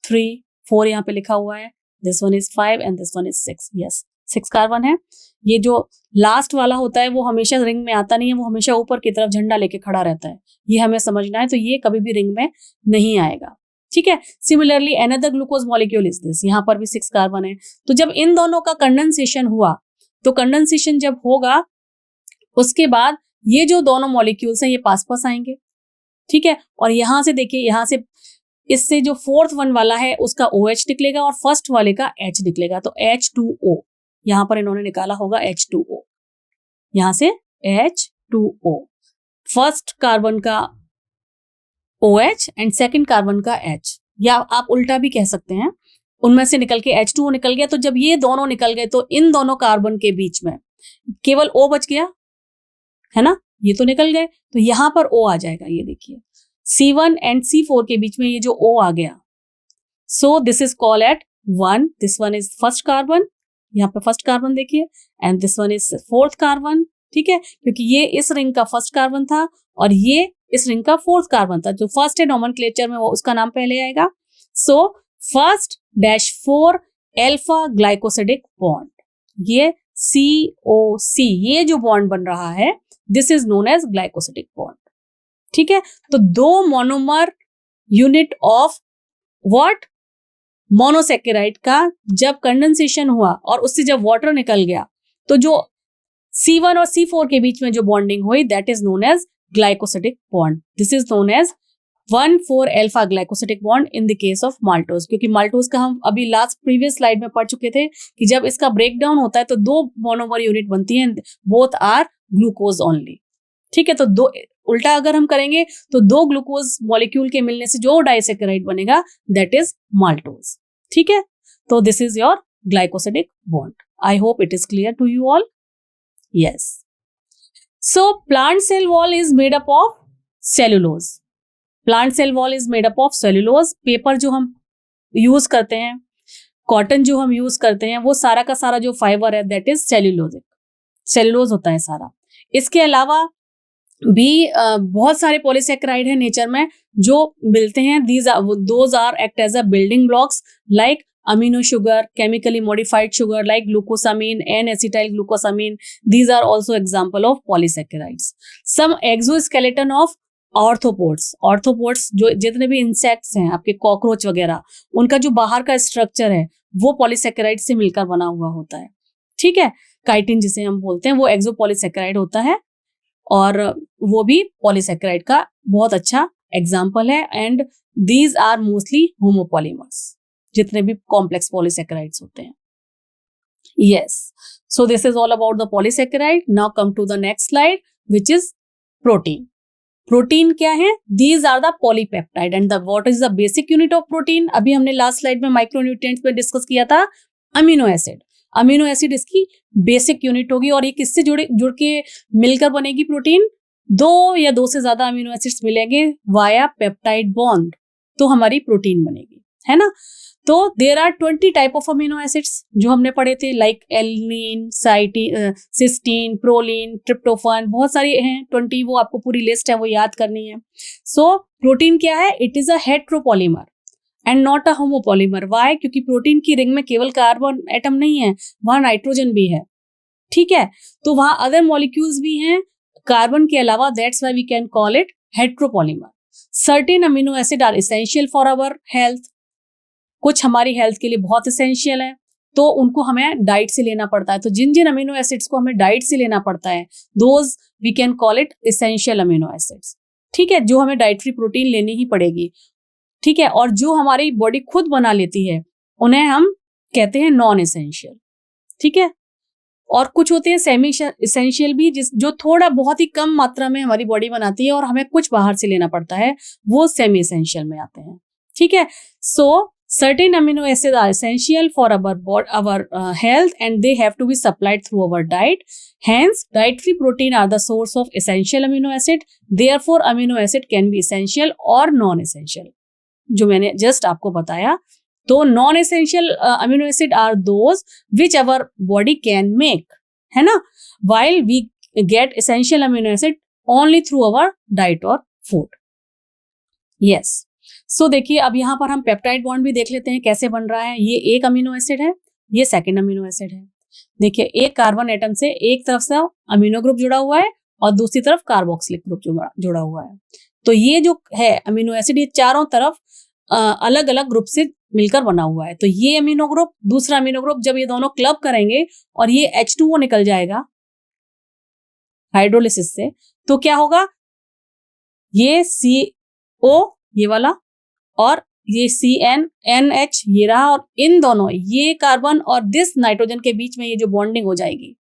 Speaker 1: 3 4 यहाँ पे लिखा हुआ है। This one is 5 and this one is 6। Yes, 6 carbon है। ये जो लास्ट वाला होता है वो हमेशा रिंग में आता नहीं है, वो हमेशा ऊपर की तरफ झंडा लेके खड़ा रहता है, ये हमें समझना है। तो ये कभी भी रिंग में नहीं आएगा, ठीक है। Similarly another glucose molecule is this, यहाँ पर भी 6 कार्बन है। तो जब इन दोनों का कंडेंसेशन हुआ, तो कंडेंसेशन जब होगा उसके बाद ये जो दोनों मॉलिक्यूल्स हैं ये पास पास आएंगे, ठीक है। और यहां से देखिए, यहां से इससे जो फोर्थ वन वाला है उसका OH निकलेगा और फर्स्ट वाले का H निकलेगा, तो H2O यहां पर इन्होंने निकाला होगा H2O, यहां से H2O, फर्स्ट कार्बन का OH एंड सेकंड कार्बन का H, या आप उल्टा भी कह सकते हैं, उनमें से निकल के H2O निकल गया। तो जब ये दोनों निकल गए तो इन दोनों कार्बन के बीच में केवल O बच गया, है ना, ये तो निकल गए, तो यहां पर O आ जाएगा। ये देखिए, C1 एंड C4 के बीच में ये जो O आ गया, सो this is called eight 1, this one is first carbon, यहाँ पे फर्स्ट कार्बन देखिए, and this one is fourth carbon, ठीक है, क्योंकि ये इस रिंग का फर्स्ट कार्बन था और ये इस रिंग का फोर्थ कार्बन था। जो फर्स्ट है नोमेनक्लेचर में वो उसका नाम पहले आएगा। So first -4 alpha glycosidic bond, ये COC, ये जो बॉन्ड बन रहा है this is known as glycosidic bond. ठीक है, तो दो monomer unit of what, monosaccharide का जब कंडेंसेशन हुआ और उससे जब वाटर निकल गया तो जो C1 और C4 के बीच में जो बॉन्डिंग हुई that is known as glycosidic bond. This is known as 1,4 alpha glycosidic bond in the case of maltose. क्योंकि माल्टोज का हम अभी लास्ट प्रीवियस स्लाइड में पढ़ चुके थे कि जब इसका ब्रेकडाउन होता है तो दो मोनोमर यूनिट बनती है, बोथ आर ग्लूकोज ओनली। ठीक है, तो दो उल्टा अगर हम करेंगे तो दो ग्लूकोज मॉलिक्यूल के मिलने से जो डाइसेकेराइड बनेगा दैट इज माल्टोज। ठीक है, तो this is your glycosidic bond. I hope it is clear to you all. Yes, so plant cell wall is made up of cellulose. Plant cell wall is made up of cellulose. Paper जो हम use करते हैं, cotton जो हम use करते हैं, वो सारा का सारा जो फाइबर है दैट इज सेल्यूलोजिक, सेलुलोज होता है सारा। इसके अलावा भी बहुत सारे पॉलीसेकेराइड है नेचर में जो मिलते हैं। Those are act as a building blocks like amino sugar, chemically modified sugar like glucosamine, N-acetyl glucosamine. These are also example of polysaccharides. Some exoskeleton of arthropods. Arthropods जो जितने भी इंसेक्ट्स हैं, आपके कॉकरोच वगैरह, उनका जो बाहर का स्ट्रक्चर है वो पॉलीसेकेराइड से मिलकर बना हुआ होता है। ठीक है, काइटिन जिसे हम बोलते हैं वो एक्सोपॉलीसेकेराइड होता है और वो भी पॉलीसेकेराइड का बहुत अच्छा एग्जाम्पल है। And these are mostly homopolymers, जितने भी कॉम्प्लेक्स पॉलीसेकेराइड्स होते हैं। Yes, so this is all about the polysaccharide. Now come to the next slide which is protein. Protein क्या है? These are the polypeptide and the what is the basic unit of protein. अभी हमने last slide में micronutrients में discuss किया था amino acid. Amino acid इसकी basic unit होगी और ये किससे जुड़ के मिलकर बनेगी प्रोटीन? दो या दो से ज्यादा अमीनो एसिड्स मिलेंगे वाया पेप्टाइड बॉन्ड तो हमारी प्रोटीन बनेगी, है ना। तो there are 20 type of amino acids जो हमने पढ़े थे like alanine, cysteine, proline, tryptophan, बहुत सारी हैं 20, वो आपको पूरी लिस्ट है वो याद करनी है। सो प्रोटीन क्या है? It is a heteropolymer and not a homopolymer. Why? क्योंकि प्रोटीन की रिंग में केवल कार्बन एटम नहीं है, वहां नाइट्रोजन भी है। ठीक है, तो वहां अदर मॉलिक्यूल्स भी हैं कार्बन के अलावा, that's why we can call it heteropolymer. Certain amino acid are essential for our health. कुछ हमारी हेल्थ के लिए बहुत एसेंशियल है तो उनको हमें डाइट से लेना पड़ता है। तो जिन जिन अमीनो एसिड्स को हमें डाइट से लेना पड़ता है those we can call it essential amino acids. ठीक है, जो हमें डाइटरी प्रोटीन लेनी ही पड़ेगी। ठीक है, और जो हमारी बॉडी खुद बना लेती है उन्हें हम कहते हैं नॉन एसेंशियल। ठीक है, और कुछ होते हैं सेमी एसेंशियल भी जो थोड़ा बहुत ही कम मात्रा में हमारी बॉडी बनाती है और हमें कुछ बाहर से लेना पड़ता है, वो सेमी एसेंशियल में आते हैं। ठीक है, सो certain amino acids are essential for our health and they have to be supplied through our diet. Hence, dietary protein are the source of essential amino acid. Therefore, amino acid can be essential or non-essential. जो मैंने just आपको बताया, तो non-essential amino acid are those which our body can make, है ना? While we get essential amino acid only through our diet or food. Yes. सो देखिए अब यहाँ पर हम पेप्टाइड बॉन्ड भी देख लेते हैं कैसे बन रहा है। ये एक अमीनो एसिड है, ये सेकंड अमीनो एसिड है। देखिए एक कार्बन एटम से एक तरफ से अमीनो ग्रुप जुड़ा हुआ है और दूसरी तरफ कार्बोक्सिलिक ग्रुप जुड़ा हुआ है। तो ये जो है अमीनो एसिड ये चारों तरफ अलग अलग ग्रुप से मिलकर बना हुआ है। तो ये अमीनो ग्रुप, दूसरा अमीनो ग्रुप, जब ये दोनों क्लब करेंगे और ये H2O निकल जाएगा हाइड्रोलिसिस से, तो क्या होगा? ये CO ये वाला और ये CnNH ये रहा, और इन दोनों ये कार्बन और दिस नाइट्रोजन के बीच में ये जो बॉन्डिंग हो जाएगी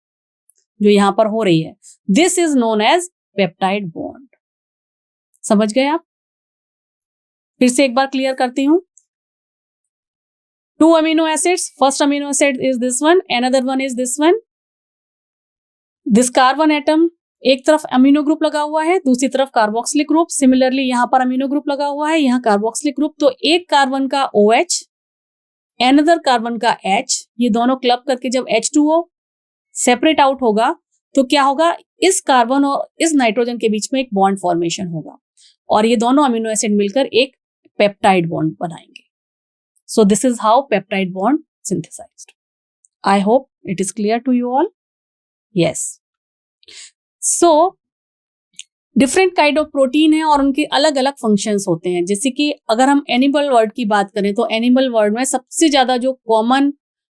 Speaker 1: जो यहां पर हो रही है, this is known as peptide bond. समझ गए आप? फिर से एक बार क्लियर करती हूं। 2 amino acids, first amino acid is this one, another one is this one. This carbon atom, एक तरफ अमीनो ग्रुप लगा हुआ है, दूसरी तरफ कार्बोक्सिलिक ग्रुप। सिमिलरली यहां पर अमीनो ग्रुप लगा हुआ है, यहां कार्बोक्सिलिक ग्रुप। तो एक कार्बन का OH, अनदर कार्बन का H, ये दोनों क्लब करके जब H2O सेपरेट आउट होगा तो क्या होगा? इस कार्बन और इस नाइट्रोजन के बीच में एक बॉन्ड फॉर्मेशन होगा और ये दोनों अमीनो एसिड मिलकर एक पेप्टाइड बॉन्ड बनाएंगे. So this is how peptide bond synthesized. I hope it is clear to you all. Yes. So different kind of protein है और उनके अलग अलग फंक्शंस होते हैं. जैसे कि अगर हम एनिमल वर्ल्ड की बात करें तो एनिमल वर्ल्ड में सबसे ज्यादा जो कॉमन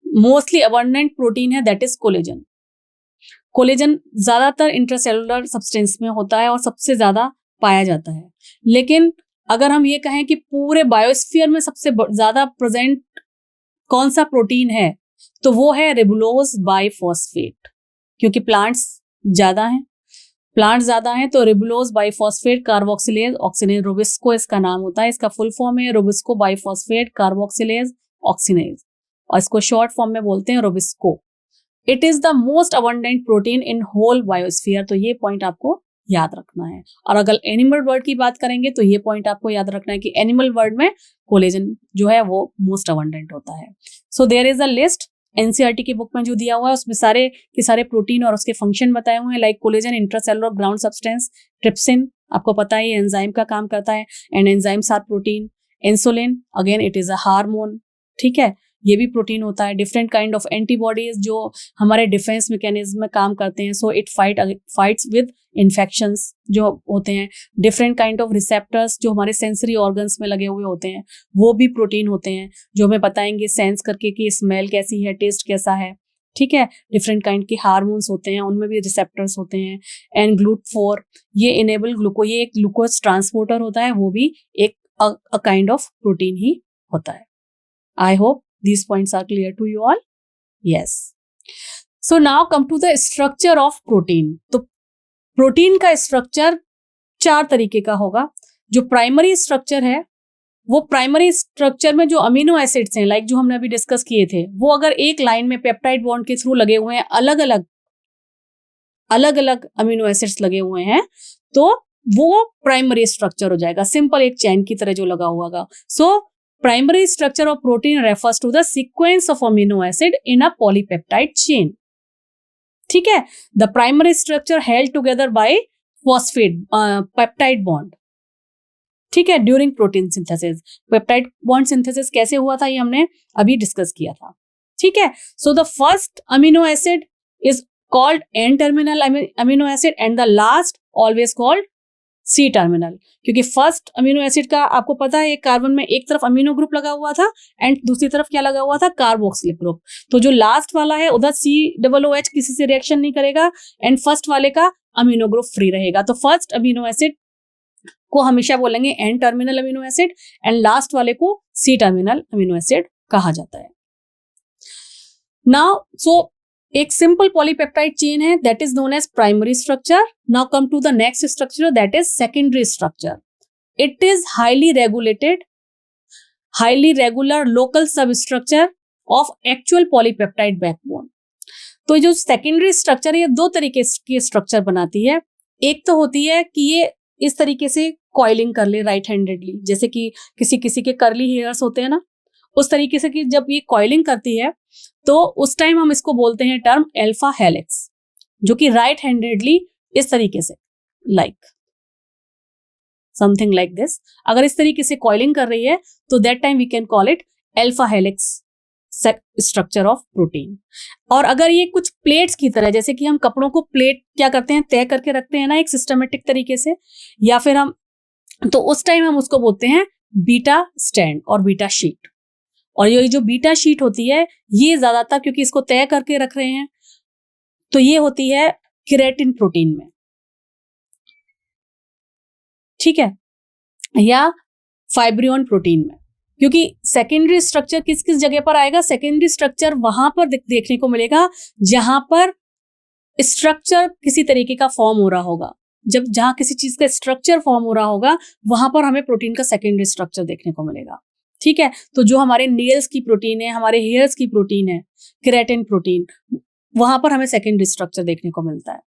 Speaker 1: मोस्टली अबंडेंट प्रोटीन है दैट इज कोलेजन. कोलेजन ज्यादातर इंट्रासेलुलर सब्सटेंस में होता है और सबसे ज्यादा पाया जाता है. लेकिन अगर हम ये कहें कि पूरे बायोस्फीयर में सबसे ज्यादा प्रेजेंट कौन सा प्रोटीन है तो वो है रिबुलोज बाइफॉस्फेट. क्योंकि प्लांट्स ज्यादा हैं तो ribulose biphosphate carboxylase oxygenase rubisco इसका नाम होता है. इसका फुल फॉर्म है रुबिस्को बाइफॉस्फेट कार्बोक्सिलेज ऑक्सीनेज और इसको शॉर्ट फॉर्म में बोलते हैं rubisco. It is the most abundant protein in whole biosphere. तो ये पॉइंट आपको याद रखना है. और अगर एनिमल वर्ल्ड की बात करेंगे तो ये पॉइंट आपको याद रखना है कि एनिमल वर्ल्ड में कोलेजन जो है वो मोस्ट अबंडेंट होता है. So there is a list NCERT की बुक में जो दिया हुआ है उसमें सारे के सारे प्रोटीन और उसके फंक्शन बताए हुए हैं. Like collagen intracellular ground substance. Trypsin आपको पता है एंजाइम का काम करता है and enzymes are protein. Insulin again it is a hormone. ठीक है, ये भी प्रोटीन होता है. डिफरेंट काइंड ऑफ एंटीबॉडीज जो हमारे डिफेंस मैकेनिज्म में काम करते हैं. So it fights with infections जो होते हैं. डिफरेंट काइंड ऑफ रिसेप्टर्स जो हमारे सेंसरी ऑर्गन्स में लगे हुए होते हैं वो भी प्रोटीन होते हैं जो हमें बताएंगे सेंस करके कि स्मेल कैसी है, टेस्ट कैसा है. ठीक है, डिफरेंट काइंड के हार्मोन्स होते हैं उनमें भी रिसेप्टर्स होते हैं. एंड ग्लूट4 ये इनेबल ये एक ग्लूकोज ट्रांसपोर्टर होता है, वो भी एक काइंड ऑफ प्रोटीन ही होता है. I hope these points are clear to you all. Yes. So now come to the structure of protein. तो प्रोटीन का स्ट्रक्चर 4 तरीके का होगा. जो प्राइमरी स्ट्रक्चर है वो प्राइमरी स्ट्रक्चर में जो अमीनो एसिड्स हैं लाइक जो हमने अभी डिस्कस किए थे वो अगर एक लाइन में पेप्टाइड बॉन्ड के थ्रू लगे हुए हैं, अलग अलग अमीनो एसिड्स लगे हुए हैं तो वो प्राइमरी स्ट्रक्चर हो जाएगा. सिंपल एक चैन की तरह जो लगा हुआ होगा. सो primary structure of protein refers to the sequence of amino acid in a polypeptide chain. ठीक है, the primary structure held together by phosphate peptide bond. ठीक है, during protein synthesis. Peptide bond synthesis कैसे हुआ था ये हमने अभी डिस्कस किया था. ठीक है, so the first amino acid is called N-terminal amino acid and the last always called C-terminal. क्योंकि फर्स्ट अमीनो एसिड का आपको पता है एक कार्बन में एक तरफ अमीनो ग्रुप लगा हुआ था एंड दूसरी तरफ क्या लगा हुआ था, कार्बोक्सिलिक ग्रुप. तो जो लास्ट वाला है उधर COOH किसी से रिएक्शन नहीं करेगा एंड फर्स्ट वाले का अमीनो ग्रुप फ्री रहेगा. तो फर्स्ट अमीनो एसिड को हमेशा बोलेंगे N-terminal amino acid and last वाले को C-terminal अमीनो एसिड कहा जाता है. नाउ सो एक सिंपल पॉलीपेप्टाइड चेन है that is known as primary structure. Now come to the next structure that is secondary structure. It is highly regular local substructure of actual polypeptide backbone. तो जो secondary structure है ये 2 तरीके की structure बनाती है. एक तो होती है कि ये इस तरीके से कॉइलिंग कर ले राइट हैंडेडली, जैसे कि किसी के कर्ली हेयर्स होते हैं ना उस तरीके से कि जब ये कॉइलिंग करती है तो उस टाइम हम इसको बोलते हैं टर्म अल्फा हेलिक्स, जो कि राइट हैंडेडली इस तरीके से लाइक समथिंग लाइक दिस अगर इस तरीके से कॉइलिंग कर रही है तो that time we can call it alpha helix structure of protein. और अगर ये कुछ प्लेट्स की तरह, जैसे कि हम कपड़ों को प्लेट क्या करते हैं तय करके रखते हैं ना एक सिस्टमेटिक तरीके से, या फिर हम तो उस टाइम हम उसको बोलते हैं बीटा स्टैंड और बीटा शीट. और ये जो बीटा शीट होती है ये ज्यादातर क्योंकि इसको तय करके रख रहे हैं तो ये होती है केराटिन प्रोटीन में. ठीक है, या फाइब्रियोन प्रोटीन में. क्योंकि सेकेंडरी स्ट्रक्चर किस किस जगह पर आएगा, सेकेंडरी स्ट्रक्चर वहां पर देखने को मिलेगा जहां पर स्ट्रक्चर किसी तरीके का फॉर्म हो रहा होगा. जहां किसी चीज का स्ट्रक्चर फॉर्म हो रहा होगा वहां पर हमें प्रोटीन का सेकेंडरी स्ट्रक्चर देखने को मिलेगा. ठीक है, तो जो हमारे नेल्स की प्रोटीन है, हमारे हेयर्स की प्रोटीन है, केराटिन प्रोटीन, वहां पर हमें सेकेंडरी स्ट्रक्चर देखने को मिलता है.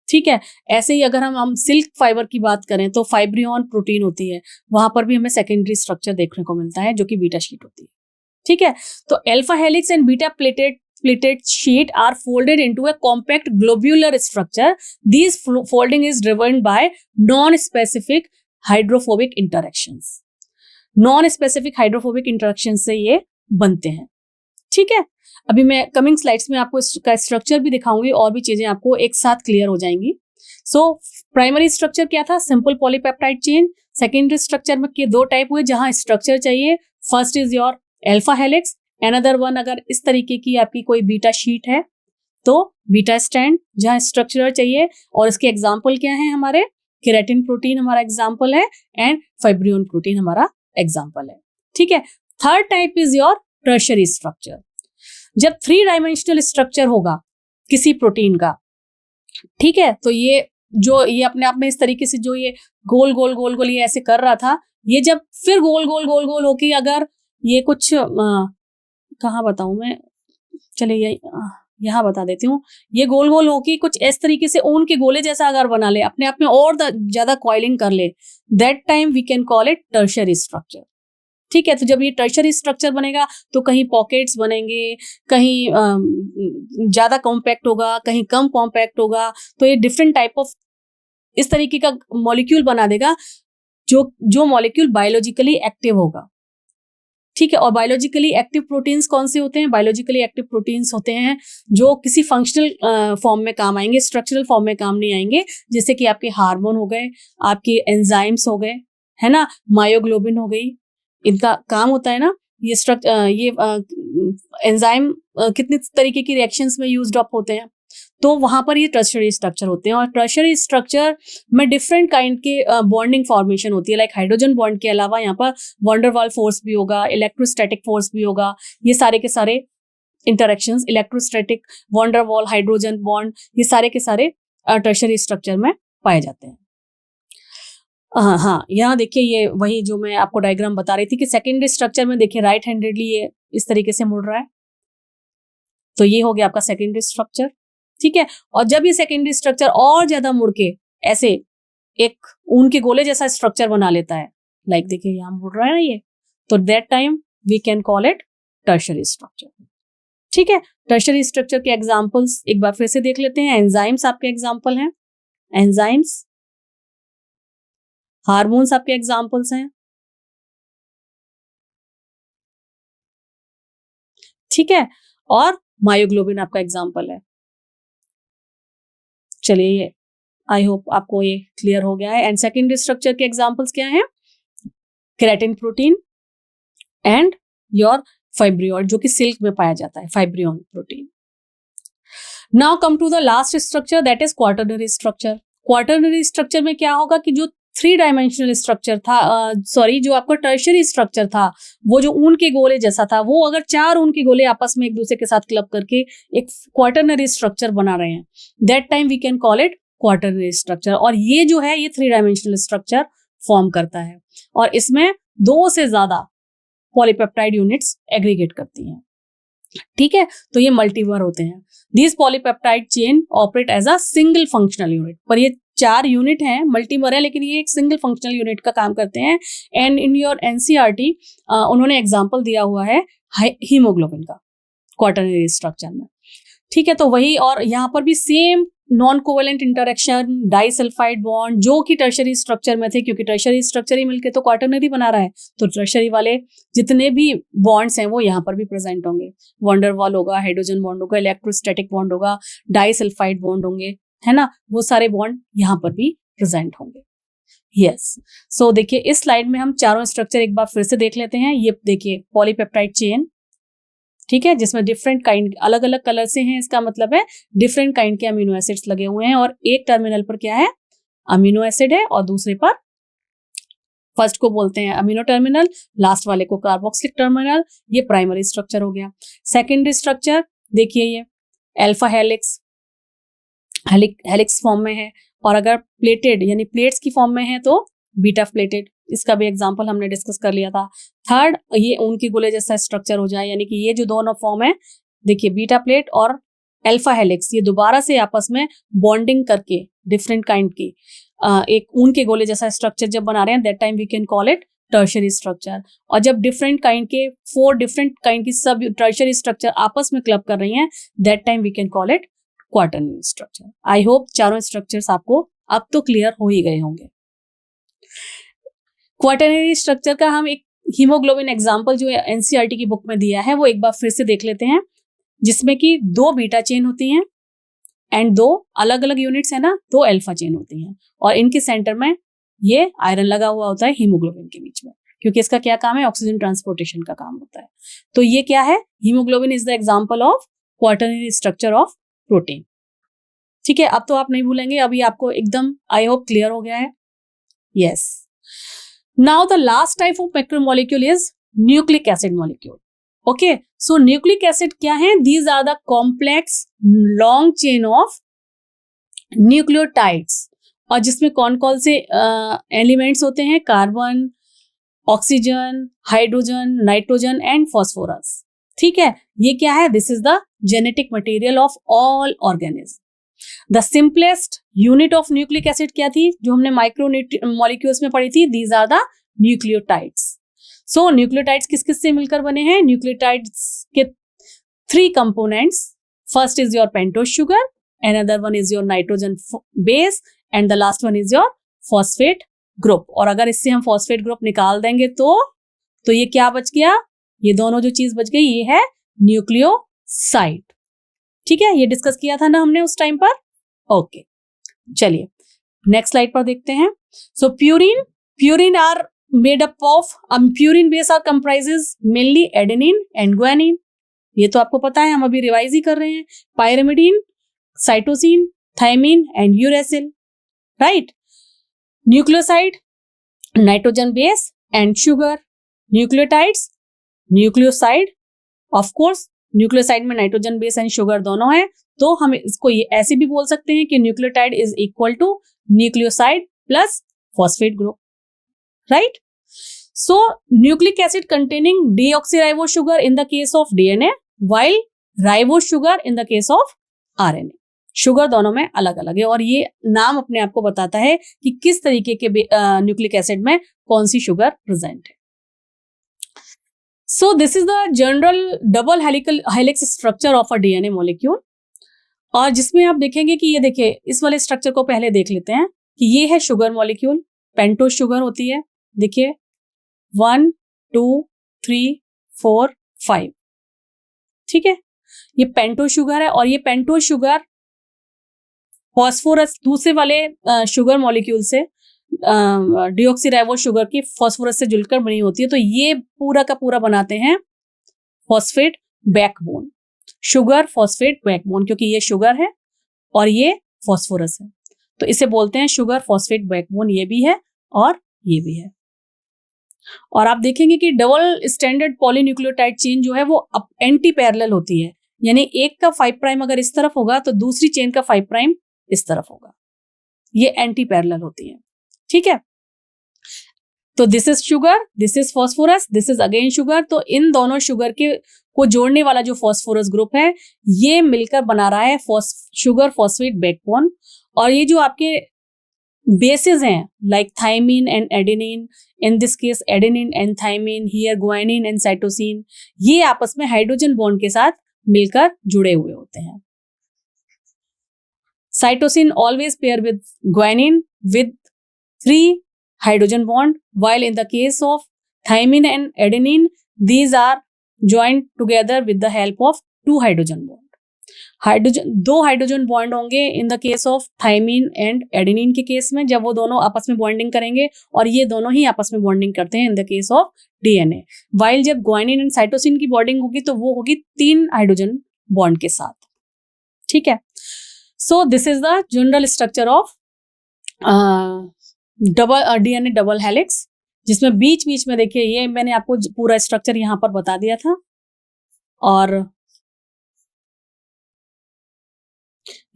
Speaker 1: ठीक है, ऐसे ही अगर हम सिल्क फाइबर की बात करें तो फाइब्रियोन प्रोटीन होती है, वहां पर भी हमें सेकेंडरी स्ट्रक्चर देखने को मिलता है जो कि बीटा शीट होती है. ठीक है, तो alpha helix and beta pleated splitted sheet are folded into a compact globular structure. These folding is driven by non-specific hydrophobic interactions. Non-specific hydrophobic interactions से ये बनते हैं. ठीक है, अभी मैं कमिंग स्लाइड्स में आपको इसका स्ट्रक्चर भी दिखाऊंगी और भी चीजें आपको एक साथ क्लियर हो जाएंगी. सो प्राइमरी स्ट्रक्चर क्या था? Simple polypeptide chain. Secondary structure में के दो टाइप हुए जहां स्ट्रक्चर चाहिए. First is your alpha helix, another one अगर इस तरीके की आपकी कोई बीटा शीट है तो बीटा स्ट्रैंड जहां स्ट्रक्चर चाहिए. और इसके एग्जाम्पल क्या है? हमारे केराटिन प्रोटीन हमारा एग्जाम्पल है एंड फाइब्रियोन प्रोटीन हमारा एग्जाम्पल है. ठीक है. Third type is your tertiary structure. जब 3 डायमेंशनल स्ट्रक्चर होगा किसी प्रोटीन का, ठीक है, तो ये अपने आप में इस तरीके से जो ये गोल गोल गोल गोल ये ऐसे कर रहा था, ये जब फिर गोल गोल गोल गोल होके अगर ये कुछ कहाँ बताऊं मैं, चलिए यहाँ बता देती हूँ. ये गोल गोल होके कुछ इस तरीके से ऊन के गोले जैसा अगर बना ले, अपने आप में और ज्यादा कॉइलिंग कर ले, that time we can call it tertiary structure. ठीक है. तो जब ये टर्शियरी स्ट्रक्चर बनेगा तो कहीं पॉकेट्स बनेंगे, कहीं ज्यादा कॉम्पैक्ट होगा, कहीं कम कॉम्पैक्ट होगा. तो ये डिफरेंट टाइप ऑफ इस तरीके का मॉलिक्यूल बना देगा जो मॉलिक्यूल बायोलॉजिकली एक्टिव होगा. ठीक है. और बायोलॉजिकली एक्टिव प्रोटीन्स कौन से होते हैं? बायोलॉजिकली एक्टिव प्रोटीन्स होते हैं जो किसी फंक्शनल फॉर्म में काम आएंगे, स्ट्रक्चरल फॉर्म में काम नहीं आएंगे. जैसे कि आपके हार्मोन हो गए, आपके एंजाइम्स हो गए, है ना, मायोग्लोबिन हो गई. इनका काम होता है ना, ये एंजाइम कितने तरीके की रिएक्शंस में यूज्ड अप होते हैं, तो वहां पर ये टर्शियरी स्ट्रक्चर होते हैं. और टर्शियरी स्ट्रक्चर में डिफरेंट काइंड के बॉन्डिंग फॉर्मेशन होती है. लाइक हाइड्रोजन बॉन्ड के अलावा यहाँ पर वंडरवाल फोर्स भी होगा, इलेक्ट्रोस्टैटिक फोर्स भी होगा. ये सारे के सारे interactions, electrostatic, van der Waals, hydrogen bond, ये सारे के सारे टर्शियरी स्ट्रक्चर में पाए जाते हैं. हाँ, यहाँ देखिए ये वही जो मैं आपको डायग्राम बता रही थी कि सेकेंडरी स्ट्रक्चर में देखिए राइट हैंडेडली ये इस तरीके से मुड़ रहा है, तो ये हो गया आपका सेकेंडरी स्ट्रक्चर. ठीक है. और जब ये सेकेंडरी स्ट्रक्चर और ज्यादा मुड़ के ऐसे एक ऊन के गोले जैसा स्ट्रक्चर बना लेता है, लाइक देखिए यहाँ मुड़ रहा है ना ये, तो that time we can call it tertiary structure. ठीक है. टर्शियरी स्ट्रक्चर के एग्जाम्पल्स एक बार फिर से देख लेते हैं. एंजाइम्स आपके एग्जाम्पल हैं, एंजाइम्स. हार्मोन्स आपके एग्जाम्पल्स हैं. ठीक है. और मायोग्लोबिन आपका एग्जाम्पल है. चलिए ये आई होप आपको ये क्लियर हो गया है. एंड सेकेंडरी स्ट्रक्चर के एग्जाम्पल्स क्या हैं? Keratin protein and your fibroin, जो कि सिल्क में पाया जाता है, fibroin protein. Now come to the last structure, that is quaternary structure. Quaternary structure में क्या होगा कि जो 3 डायमेंशनल स्ट्रक्चर था, जो आपका टर्शियरी स्ट्रक्चर था, वो जो ऊन के गोले जैसा था, वो अगर 4 ऊन के गोले आपस में एक दूसरे के साथ क्लब करके एक क्वाटरनरी स्ट्रक्चर बना रहे हैं, that time we can call it quaternary structure. और ये जो है ये 3 डायमेंशनल स्ट्रक्चर फॉर्म करता है और इसमें 2 से ज्यादा पॉलीपेप्टाइड यूनिट्स एग्रीगेट करती हैं. ठीक है. तो ये मल्टीमर होते हैं. This polypeptide chain operate as a single functional unit. पर ये 4 यूनिट हैं, मल्टीमर है, लेकिन ये एक सिंगल फंक्शनल यूनिट का काम करते हैं. एंड इन योर एनसीईआरटी उन्होंने एग्जांपल दिया हुआ है हीमोग्लोबिन का क्वाटरनरी स्ट्रक्चर में. ठीक है. तो वही, और यहाँ पर भी same non covalent interaction, disulphide bond जो कि टर्शियरी स्ट्रक्चर में थे, क्योंकि टर्शियरी स्ट्रक्चर ही मिलके तो क्वाटरनरी बना रहा है, तो टर्शियरी वाले जितने भी बॉन्ड्स हैं वो यहाँ पर भी प्रेजेंट होंगे. वंडरवाल होगा, हाइड्रोजन बॉन्ड होगा, इलेक्ट्रोस्टैटिक बॉन्ड होगा, डाइसल्फाइड बॉन्ड होंगे, है ना, वो सारे बॉन्ड यहाँ पर भी प्रेजेंट होंगे. यस. सो देखिए इस स्लाइड में हम चारों स्ट्रक्चर एक बार फिर से देख लेते हैं. ये देखिए पॉलीपेप्टाइड चेन, ठीक है, जिसमें डिफरेंट काइंड, अलग अलग कलर से हैं, इसका मतलब है डिफरेंट काइंड के अमीनो एसिड्स लगे हुए हैं. और एक टर्मिनल पर क्या है? अमीनो एसिड है, और दूसरे पर, फर्स्ट को बोलते हैं अमीनो टर्मिनल, लास्ट वाले को कार्बोक्सिलिक टर्मिनल. ये प्राइमरी स्ट्रक्चर हो गया. सेकेंडरी स्ट्रक्चर देखिए, ये अल्फा हेलिक्स, हेलिक्स फॉर्म में है, और अगर प्लेटेड यानी प्लेट्स की फॉर्म में है तो बीटा प्लेटेड. इसका भी एग्जांपल हमने डिस्कस कर लिया था. थर्ड, ये ऊन की गोले जैसा स्ट्रक्चर हो जाए, यानी कि ये जो दोनों फॉर्म है, देखिए बीटा प्लेट और अल्फा हेलिक्स, ये दोबारा से आपस में बॉन्डिंग करके डिफरेंट काइंड की एक ऊन के गोले जैसा स्ट्रक्चर जब बना रहे हैं, that time we can call it tertiary structure. और जब डिफरेंट काइंड के 4 डिफरेंट काइंड की सब टर्शियरी स्ट्रक्चर आपस में क्लब कर रही हैं, that time we can call it quaternary structure. I hope चारों स्ट्रक्चर्स आपको अब तो क्लियर हो ही गए होंगे। क्वाटरनरी स्ट्रक्चर का हम एक हीमोग्लोबिन एग्जाम्पल जो एनसीईआरटी की बुक में दिया है वो एक बार फिर से देख लेते हैं, जिसमें कि 2 बीटा चेन होती हैं एंड 2 अलग अलग यूनिट्स है ना, 2 अल्फा चेन होती हैं, और इनके सेंटर में ये आयरन लगा हुआ होता है हीमोग्लोबिन के बीच में, क्योंकि इसका क्या काम है, ऑक्सीजन ट्रांसपोर्टेशन का काम होता है। तो ये क्या है, haemoglobin is the example of quaternary structure of protein. ठीक है, अब तो आप नहीं भूलेंगे, अभी आपको एकदम आई होप क्लियर हो गया है। Yes, now the last type of macromolecule is nucleic acid molecule. Okay, so nucleic acid क्या है, these are the complex long chain of nucleotides, और जिसमें कौन कौन से एलिमेंट्स होते हैं, carbon, oxygen, hydrogen, nitrogen and phosphorus. ठीक है, ये क्या है, this is the genetic material of all organism. The simplest unit of nucleic acid क्या थी, जो हमने माइक्रो मॉलिक्यूल्स में पढ़ी थी, these are the nucleotides. So nucleotides किस किस से मिलकर बने हैं, न्यूक्लियोटाइड्स के 3 components, first is your pentose sugar, another one is your nitrogen base and the last one is your phosphate group। और अगर इससे हम phosphate group निकाल देंगे तो ये क्या बच गया, ये दोनों जो चीज बच गई ये है न्यूक्लियोसाइड। ठीक है, ये डिस्कस किया था ना हमने उस टाइम पर। ओके, चलिए नेक्स्ट स्लाइड पर देखते हैं। So purine are made up of, purine base are comprises mainly adenine and guanine, ये तो आपको पता है, हम अभी रिवाइज ही कर रहे हैं। Pyrimidine, cytosine, thymine and uracil, right. Nucleoside, nitrogen base and sugar. Nucleotides, nucleoside, of course nucleoside में नाइट्रोजन बेस एंड शुगर दोनों है, तो हम इसको ये ऐसे भी बोल सकते हैं कि nucleotide is equal to nucleoside plus phosphate group, right. So nucleic acid containing deoxyribose sugar in the case of DNA, while ribose sugar in the case of RNA. Sugar दोनों में अलग अलग है, और ये नाम अपने आप को बताता है कि किस तरीके के न्यूक्लिक एसिड में कौन सी शुगर प्रेजेंट है। सो this is the general double helix structure of a DNA molecule, और जिसमें आप देखेंगे कि ये देखिए, इस वाले स्ट्रक्चर को पहले देख लेते हैं कि ये है शुगर मॉलिक्यूल, पेंटोज शुगर होती है, देखिए 1 2 3 4 5, ठीक है, ये पेंटोज शुगर है, और ये पेंटोज शुगर फॉस्फोरस दूसरे वाले शुगर मॉलिक्यूल से डीऑक्सीराइबोस शुगर की फॉस्फोरस से जुड़कर बनी होती है, तो ये पूरा का पूरा बनाते हैं phosphate backbone, sugar phosphate backbone, क्योंकि ये शुगर है और ये फॉस्फोरस है, तो इसे बोलते हैं शुगर फॉस्फेट बैकबोन, ये भी है और ये भी है। और आप देखेंगे कि डबल स्टैंडर्ड पॉलीन्यूक्लियोटाइड चेन जो है वो एंटी पैरेलल होती है, यानी एक का 5 प्राइम अगर इस तरफ होगा तो दूसरी चेन का 5 प्राइम इस तरफ होगा, ये एंटी पैरेलल होती है, ठीक है। तो this is sugar, this is phosphorus, this is again sugar, तो इन दोनों शुगर के को जोड़ने वाला जो फॉस्फोरस ग्रुप है ये मिलकर बना रहा है शुगर फॉस्फेट बैकबोन। और ये जो आपके बेसिस हैं like thymine and adenine, in this case adenine and thymine, here guanine and cytosine, ये आपस में हाइड्रोजन बॉन्ड के साथ मिलकर जुड़े हुए होते हैं। Cytosine always pair with guanine with 3 hydrogen bond, while in the case of thymine and adenine these are joined together with the help of 2 hydrogen bond। दो हाइड्रोजन बॉन्ड होंगे in the case of thymine and adenine के case में, जब वो दोनों आपस में bonding करेंगे, और ये दोनों ही आपस में बॉन्डिंग करते हैं in the case of DNA. While जब ग्वानिन एंड साइटोसिन की बॉन्डिंग होगी तो वो होगी 3 हाइड्रोजन बॉन्ड के साथ, ठीक है। सो this is the general structure of DNA double helix, जिसमें बीच बीच में देखिए ये मैंने आपको पूरा स्ट्रक्चर यहां पर बता दिया था, और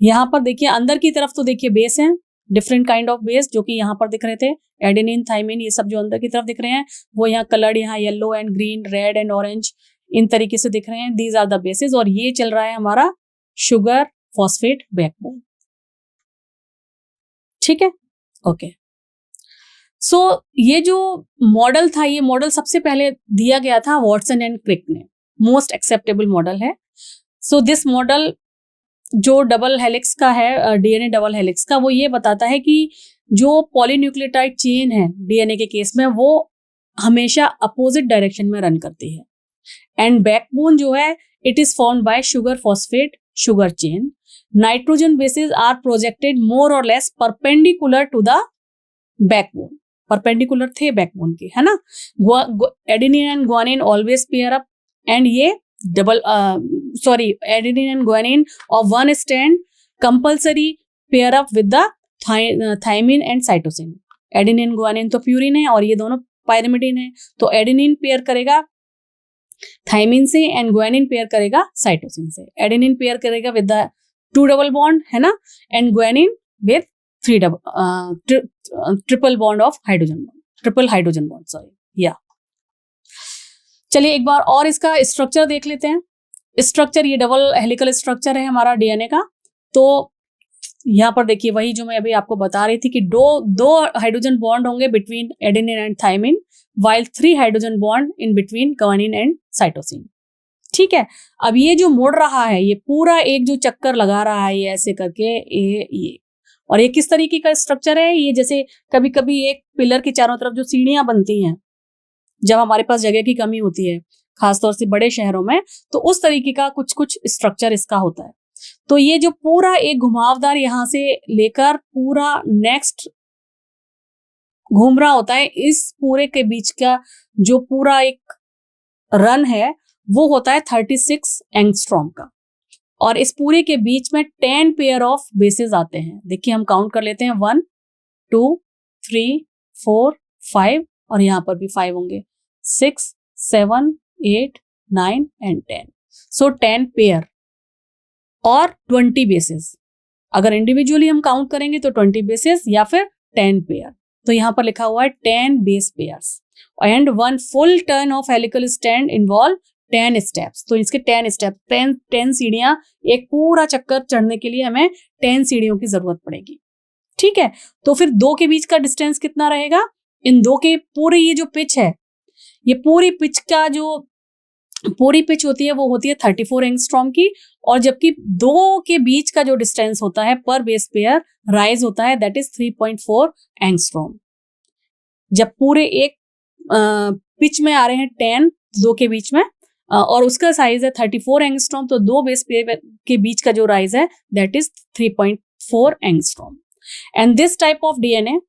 Speaker 1: यहां पर देखिए अंदर की तरफ तो देखिए बेस है, डिफरेंट काइंड ऑफ बेस जो कि यहां पर दिख रहे थे, एडेनिन थायमिन, ये सब जो अंदर की तरफ दिख रहे हैं वो यहाँ कलर्ड, यहाँ yellow and green, red and orange, इन तरीके से दिख रहे हैं, दीज आर द बेसिस, और ये चल रहा है हमारा शुगर फॉस्फेट बैकबोन, ठीक है, ओके। सो ये जो मॉडल था, ये मॉडल सबसे पहले दिया गया था वॉटसन एंड क्रिक ने, मोस्ट एक्सेप्टेबल मॉडल है। सो दिस मॉडल जो डबल हेलिक्स का है, डीएनए डबल हेलिक्स का, वो ये बताता है कि जो पॉलीन्यूक्लियोटाइड चेन है डीएनए के केस में, वो हमेशा अपोजिट डायरेक्शन में रन करती है। एंड बैकबोन जो है, it is formed by sugar phosphate sugar chain. Nitrogen bases are projected more और less perpendicular to the backbone, perpendicular the backbone के, है ना। Adenine and guanine always pair up, and ये adenine and guanine of one strand compulsory pair up with the thymine and cytosine. Adenine guanine तो purine है और ये दोनों pyrimidine है, तो एडेनिन पेयर करेगा थाइमिन से एंड ग्वानिन पेयर करेगा साइटोसिन से। एडेनिन पेयर करेगा विद द 2 डबल बॉन्ड, है ना, and guanine with 3 triple bond of hydrogen bond, triple hydrogen bond, sorry, या। चलिए एक बार और इसका स्ट्रक्चर देख लेते हैं। स्ट्रक्चर, ये डबल हेलिकल स्ट्रक्चर है हमारा डीएनए का। तो यहाँ पर देखिए वही जो मैं अभी आपको बता रही थी कि दो हाइड्रोजन बॉन्ड होंगे between adenine and thymine, while 3 hydrogen bond in between guanine and cytosine. ठीक है, अब ये जो मुड़ रहा है, ये पूरा एक जो चक्कर लगा रहा है, ये ऐसे करके ये और ये किस तरीके का स्ट्रक्चर है, ये जैसे कभी कभी एक पिलर के चारों तरफ जो सीढ़ियां बनती हैं जब हमारे पास जगह की कमी होती है, खासतौर से बड़े शहरों में, तो उस तरीके का कुछ स्ट्रक्चर इसका होता है। तो ये जो पूरा एक घुमावदार यहां से लेकर पूरा नेक्स्ट घूम रहा होता है, इस पूरे के बीच का जो पूरा एक रन है वो होता है 36 एंगस्ट्रॉम का, और इस पूरे के बीच में 10 पेयर ऑफ बेसेस आते हैं। देखिए हम काउंट कर लेते हैं, 1 2 3 4 5, और यहां पर भी 5 होंगे, 6 7 8 9 एंड 10। सो 10 पेयर और 20 बेसेस। अगर इंडिविजुअली हम काउंट करेंगे तो 20 बेसेस या फिर 10 पेयर। तो यहां पर लिखा हुआ है 10 base pairs and 1 full turn off helical strand involve 10 steps. तो इसके 10 स्टेप, 10 सीढ़ियां, एक पूरा चक्कर चढ़ने के लिए हमें 10 सीढ़ियों की जरूरत पड़ेगी। ठीक है, तो फिर दो के बीच का डिस्टेंस कितना रहेगा? इन दो के पूरी ये जो पिच है, ये पूरी पिच का जो पूरी पिच होती है वो होती है 34 एंगस्ट्रॉम की, और जबकि दो के बीच का जो डिस्टेंस होता है पर बेस पेयर राइज होता है, दैट इज 3.4 एंगस्ट्रॉम। जब पूरे एक पिच में आ रहे हैं 10 दो के बीच में, और उसका साइज है 34 एंगस्ट्रॉम, तो दो बेस पेयर के बीच का जो राइज है that is 3.4 angstrom. And this type of DNA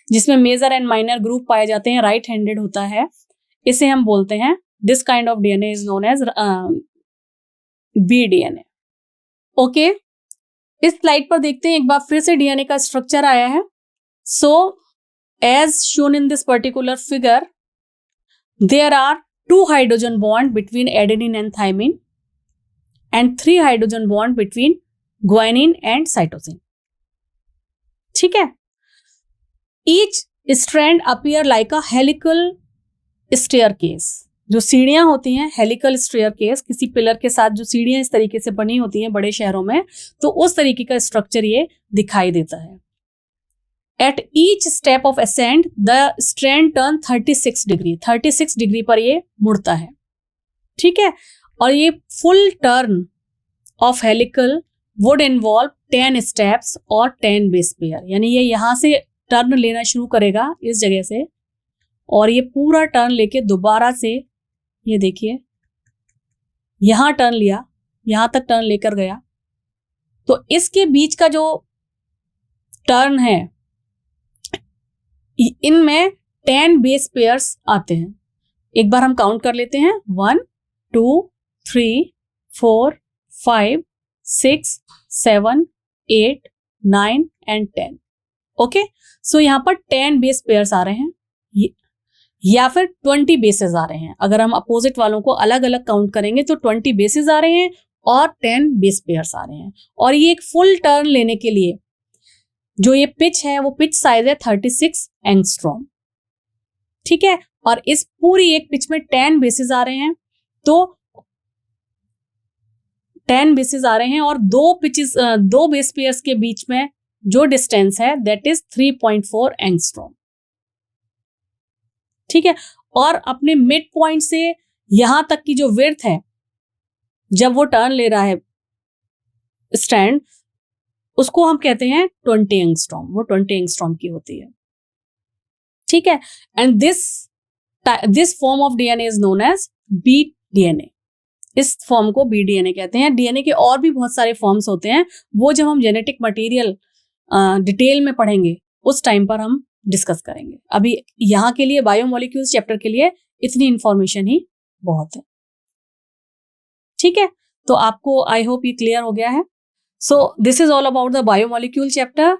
Speaker 1: जिसमें मेजर एंड माइनर ग्रुप पाए जाते हैं, राइट हैंडेड होता है, इसे हम बोलते हैं, this kind of DNA is known as B DNA. Okay, इस स्लाइड पर देखते हैं एक बार फिर से डीएनए का स्ट्रक्चर आया है। So as shown in this particular figure, there are 2 hydrogen bond between adenine and thymine and 3 hydrogen bond between guanine and cytosine. ठीक है, each strand appear like a helical staircase. जो सीढ़ियां होती हैं, helical staircase, किसी pillar के साथ जो सीढ़ियां इस तरीके से बनी होती हैं बड़े शहरों में, तो उस तरीके का स्ट्रक्चर ये दिखाई देता है। At each step of ascend the strand turn 36 degree, 36 degree पर ये मुड़ता है। ठीक है, और ये full turn off helical would involve 10 steps और 10 बेस पेयर, यानी ये यहां से टर्न लेना शुरू करेगा इस जगह से, और ये पूरा टर्न लेके दोबारा से, ये देखिए यहां टर्न लिया, यहां तक टर्न लेकर गया, तो इसके बीच का जो टर्न है इनमें 10 बेस पेयर्स आते हैं। एक बार हम काउंट कर लेते हैं, 1 2 3 4 5 6 7 8 9 एंड 10। ओके, सो यहां पर 10 बेस पेयर्स आ रहे हैं, या फिर 20 बेसेस आ रहे हैं। अगर हम अपोजिट वालों को अलग अलग काउंट करेंगे तो 20 बेसेस आ रहे हैं और 10 बेस पेयर्स आ रहे हैं। और ये एक फुल टर्न लेने के लिए जो ये पिच है, वो पिच साइज है 36 एंगस्ट्रॉम। ठीक है, और इस पूरी एक पिच में 10 बेसेस आ रहे हैं, तो 10 बेसेस आ रहे हैं, और दो बेस पेयर्स के बीच में जो डिस्टेंस है दैट इज 3.4 एंगस्ट्रॉम। ठीक है, और अपने मिड पॉइंट से यहां तक की जो विड्थ है, जब वो टर्न ले रहा है स्ट्रैंड, उसको हम कहते हैं 20 एंगस्ट्रॉम, वो 20 एंगस्ट्रॉम की होती है। ठीक है, and this form of DNA is known as B DNA. इस फॉर्म को बी डीएनए कहते हैं। डीएनए के और भी बहुत सारे फॉर्म्स होते हैं, वो जब हम जेनेटिक मटेरियल डिटेल में पढ़ेंगे उस टाइम पर हम डिस्कस करेंगे। अभी यहाँ के लिए बायोमोलिक्यूल्स चैप्टर के लिए इतनी इंफॉर्मेशन ही बहुत है। ठीक है, तो आपको आई होप ये क्लियर हो गया है। सो this is all about the biomolecule chapter,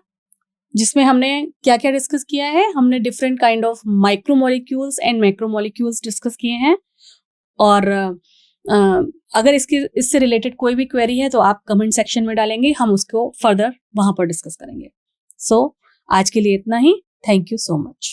Speaker 1: जिसमें हमने क्या क्या डिस्कस किया है। हमने different kind of micromolecules and macromolecules discuss किए हैं, और अगर इससे रिलेटेड कोई भी क्वेरी है तो आप कमेंट सेक्शन में डालेंगे, हम उसको फर्दर वहां पर डिस्कस करेंगे। सो आज के लिए इतना ही। Thank you so much.